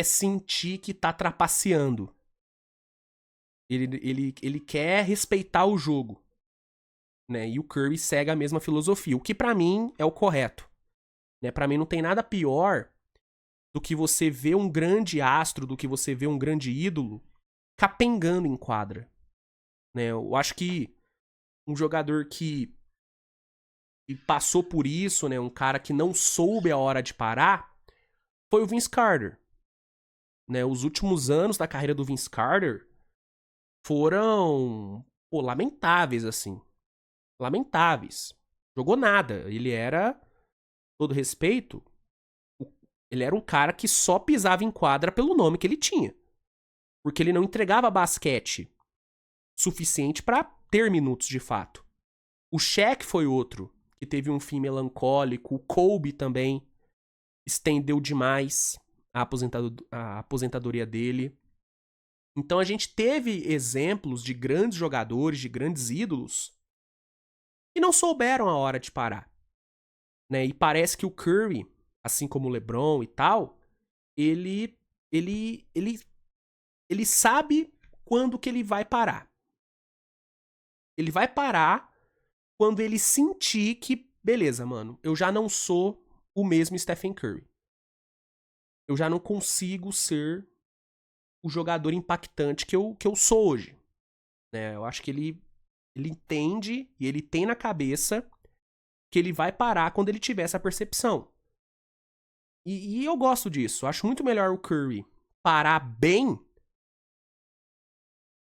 sentir que tá trapaceando. Ele quer respeitar o jogo. né? E o Curry segue a mesma filosofia, o que pra mim é o correto, né? Para mim não tem nada pior do que você ver um grande astro, do que você ver um grande ídolo capengando em quadra, né? Eu acho que um jogador que passou por isso, né? Um cara que não soube a hora de parar, foi o Vince Carter, né? Os últimos anos da carreira do Vince Carter foram, pô, lamentáveis, assim. Lamentáveis. Jogou nada. Ele era, todo respeito, ele era um cara que só pisava em quadra pelo nome que ele tinha. Porque ele não entregava basquete suficiente pra ter minutos de fato. O Shaq foi outro, que teve um fim melancólico. O Kobe também estendeu demais a aposentadoria dele. Então a gente teve exemplos de grandes jogadores, de grandes ídolos, que não souberam a hora de parar, né? E parece que o Curry, assim como o LeBron e tal, ele ele ele ele sabe quando que ele vai parar. Ele vai parar quando ele sentir que, beleza, mano, eu já não sou o mesmo Stephen Curry. Eu já não consigo ser o jogador impactante que eu sou hoje, né? Eu acho que ele entende e ele tem na cabeça que ele vai parar quando ele tiver essa percepção. E eu gosto disso. Eu acho muito melhor o Curry parar bem,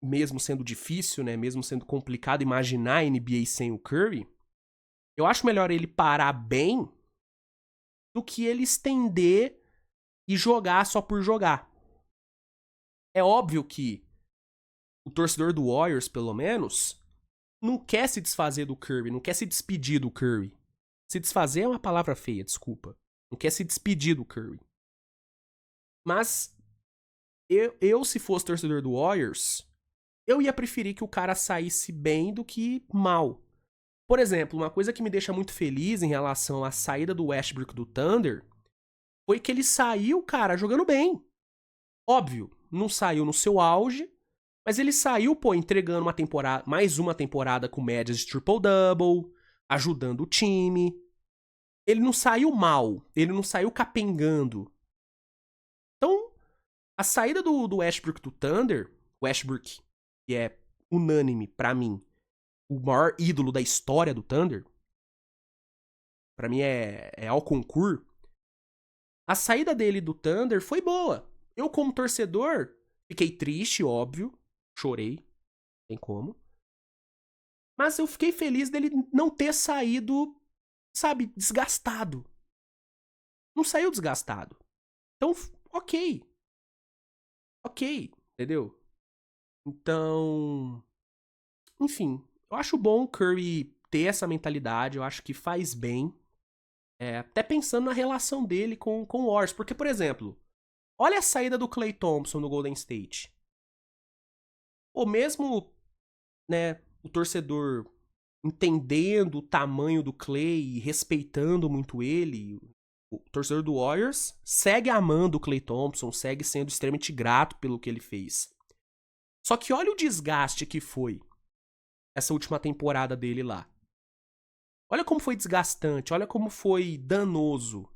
mesmo sendo difícil, né? Mesmo sendo complicado imaginar a NBA sem o Curry. Eu acho melhor ele parar bem do que ele estender e jogar só por jogar. É óbvio que o torcedor do Warriors, pelo menos, não quer se desfazer do Curry, não quer se despedir do Curry. Se desfazer é uma palavra feia, desculpa. Não quer se despedir do Curry. Mas se fosse torcedor do Warriors, eu ia preferir que o cara saísse bem do que mal. Por exemplo, uma coisa que me deixa muito feliz em relação à saída do Westbrook do Thunder foi que ele saiu, cara, jogando bem. Óbvio, não saiu no seu auge, mas ele saiu, pô, entregando uma temporada, mais uma temporada com médias de triple-double, ajudando o time. Ele não saiu mal, ele não saiu capengando. Então, a saída do Westbrook do Thunder, Westbrook, que é unânime pra mim, o maior ídolo da história do Thunder, pra mim é ao concurso. A saída dele do Thunder foi boa. Eu, como torcedor, fiquei triste, óbvio, chorei, tem como. Mas eu fiquei feliz dele não ter saído, sabe, desgastado. Não saiu desgastado. Então, ok. Ok, entendeu? Então, enfim, eu acho bom o Curry ter essa mentalidade, eu acho que faz bem. Até pensando na relação dele com o Warriors. Porque, por exemplo, olha a saída do Klay Thompson no Golden State. Ou mesmo, né, o torcedor entendendo o tamanho do Klay e respeitando muito ele, o torcedor do Warriors segue amando o Klay Thompson, segue sendo extremamente grato pelo que ele fez. Só que olha o desgaste que foi essa última temporada dele lá. Olha como foi desgastante, olha como foi danoso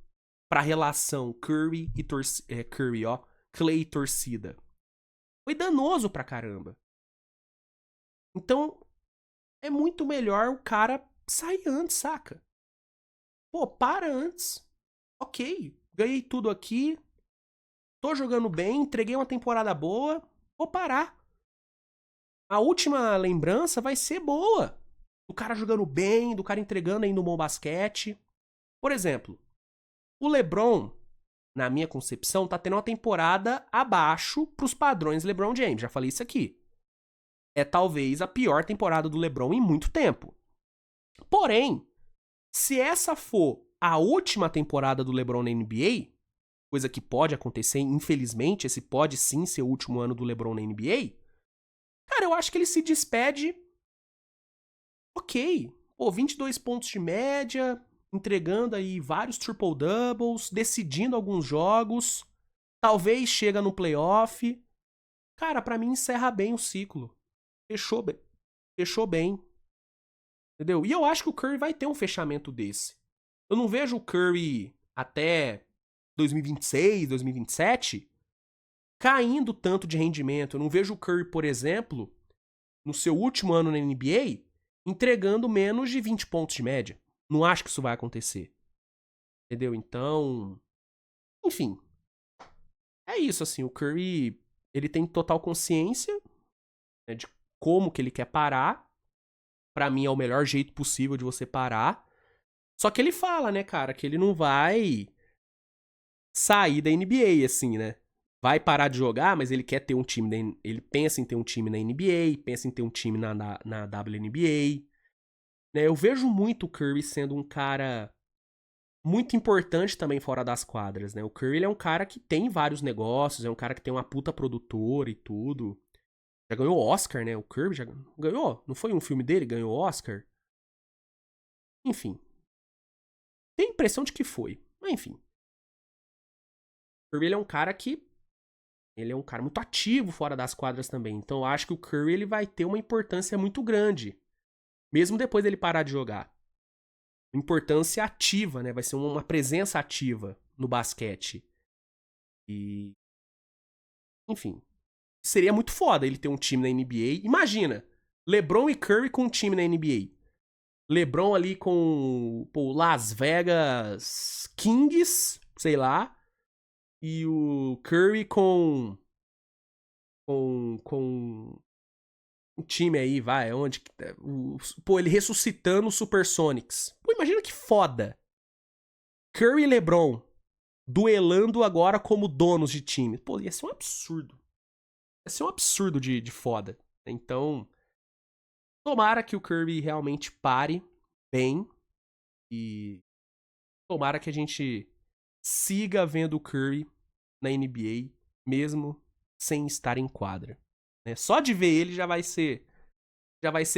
pra relação Curry e Curry, ó, Klay e torcida. Foi danoso pra caramba. Então, é muito melhor o cara sair antes, saca? Pô, para antes. Ok, ganhei tudo aqui, tô jogando bem, entreguei uma temporada boa, vou parar. A última lembrança vai ser boa. Do cara jogando bem, do cara entregando ainda um bom basquete. Por exemplo, o LeBron, na minha concepção, tá tendo uma temporada abaixo pros padrões LeBron James. Já falei isso aqui. É talvez a pior temporada do LeBron em muito tempo. Porém, se essa for a última temporada do LeBron na NBA, coisa que pode acontecer, infelizmente, esse pode sim ser o último ano do LeBron na NBA, cara, eu acho que ele se despede ok. Pô, 22 pontos de média, entregando aí vários triple-doubles, decidindo alguns jogos, talvez chega no playoff. Cara, pra mim encerra bem o ciclo. Fechou bem. Fechou bem. Entendeu? E eu acho que o Curry vai ter um fechamento desse. Eu não vejo o Curry até 2026, 2027 caindo tanto de rendimento. Eu não vejo o Curry, por exemplo, no seu último ano na NBA, entregando menos de 20 pontos de média. Não acho que isso vai acontecer. Entendeu? Então, enfim. É isso, assim. O Curry, ele tem total consciência, né, de como que ele quer parar. Pra mim é o melhor jeito possível de você parar. Só que ele fala, né, cara, que ele não vai sair da NBA, assim, né? Vai parar de jogar, mas ele quer ter um time. Ele pensa em ter um time na NBA, pensa em ter um time na WNBA. Né? Eu vejo muito o Curry sendo um cara muito importante também fora das quadras, né? O Curry ele é um cara que tem vários negócios, é um cara que tem uma puta produtora e tudo. Já ganhou Oscar, né? O Curry já ganhou. Não foi um filme dele? Ganhou Oscar? Enfim. Tem a impressão de que foi. Mas enfim. O Curry ele é um cara que ele é um cara muito ativo fora das quadras também. Então eu acho que o Curry ele vai ter uma importância muito grande. Mesmo depois dele parar de jogar. Importância ativa, né? Vai ser uma presença ativa no basquete. E. Enfim. Seria muito foda ele ter um time na NBA. Imagina! LeBron e Curry com um time na NBA. LeBron ali com o Las Vegas Kings, sei lá. E o Curry com um time aí, vai, onde pô, ele ressuscitando o Supersonics. Pô, imagina que foda. Curry e LeBron duelando agora como donos de time. Pô, ia ser um absurdo. Ia ser um absurdo de foda. Então, tomara que o Curry realmente pare bem e tomara que a gente siga vendo o Curry na NBA, mesmo sem estar em quadra. Né? Só de ver ele já vai ser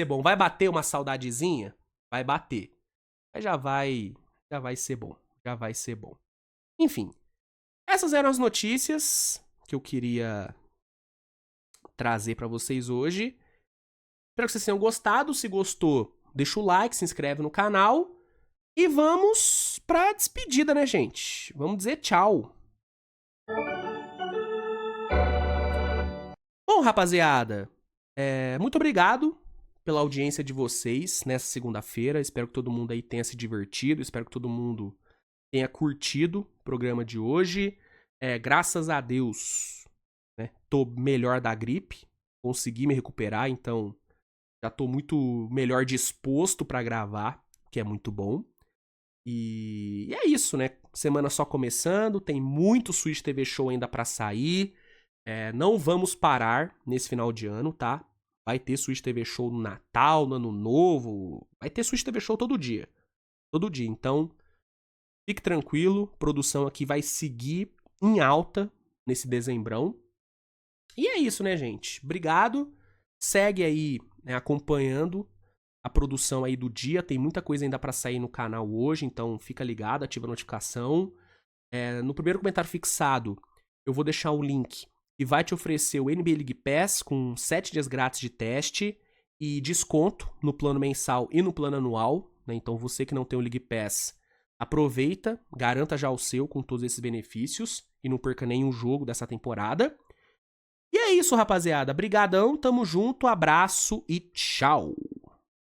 bom. Vai bater uma saudadezinha? Vai bater. Mas já vai ser bom. Já vai ser bom. Enfim, essas eram as notícias que eu queria trazer pra vocês hoje. Espero que vocês tenham gostado. Se gostou, deixa o like, se inscreve no canal. E vamos pra despedida, né, gente? Vamos dizer tchau. Bom, rapaziada, muito obrigado pela audiência de vocês nessa segunda-feira. Espero que todo mundo aí tenha se divertido. Espero que todo mundo tenha curtido o programa de hoje. Graças a Deus, né, tô melhor da gripe. Consegui me recuperar, então já tô muito melhor disposto pra gravar, que é muito bom. E é isso, né? Semana só começando, tem muito Switch TV Show ainda pra sair. Não vamos parar nesse final de ano, tá? Vai ter Switch TV Show no Natal, no Ano Novo. Vai ter Switch TV Show todo dia. Todo dia. Então, fique tranquilo. Produção aqui vai seguir em alta nesse dezembrão. E é isso, né, gente? Obrigado. Segue aí, né, acompanhando a produção aí do dia. Tem muita coisa ainda pra sair no canal hoje, então fica ligado, ativa a notificação. No primeiro comentário fixado, eu vou deixar o link que vai te oferecer o NBA League Pass com 7 dias grátis de teste e desconto no plano mensal e no plano anual. Né? Então você que não tem o League Pass, aproveita, garanta já o seu com todos esses benefícios e não perca nenhum jogo dessa temporada. E é isso, rapaziada. Brigadão, tamo junto, abraço e tchau!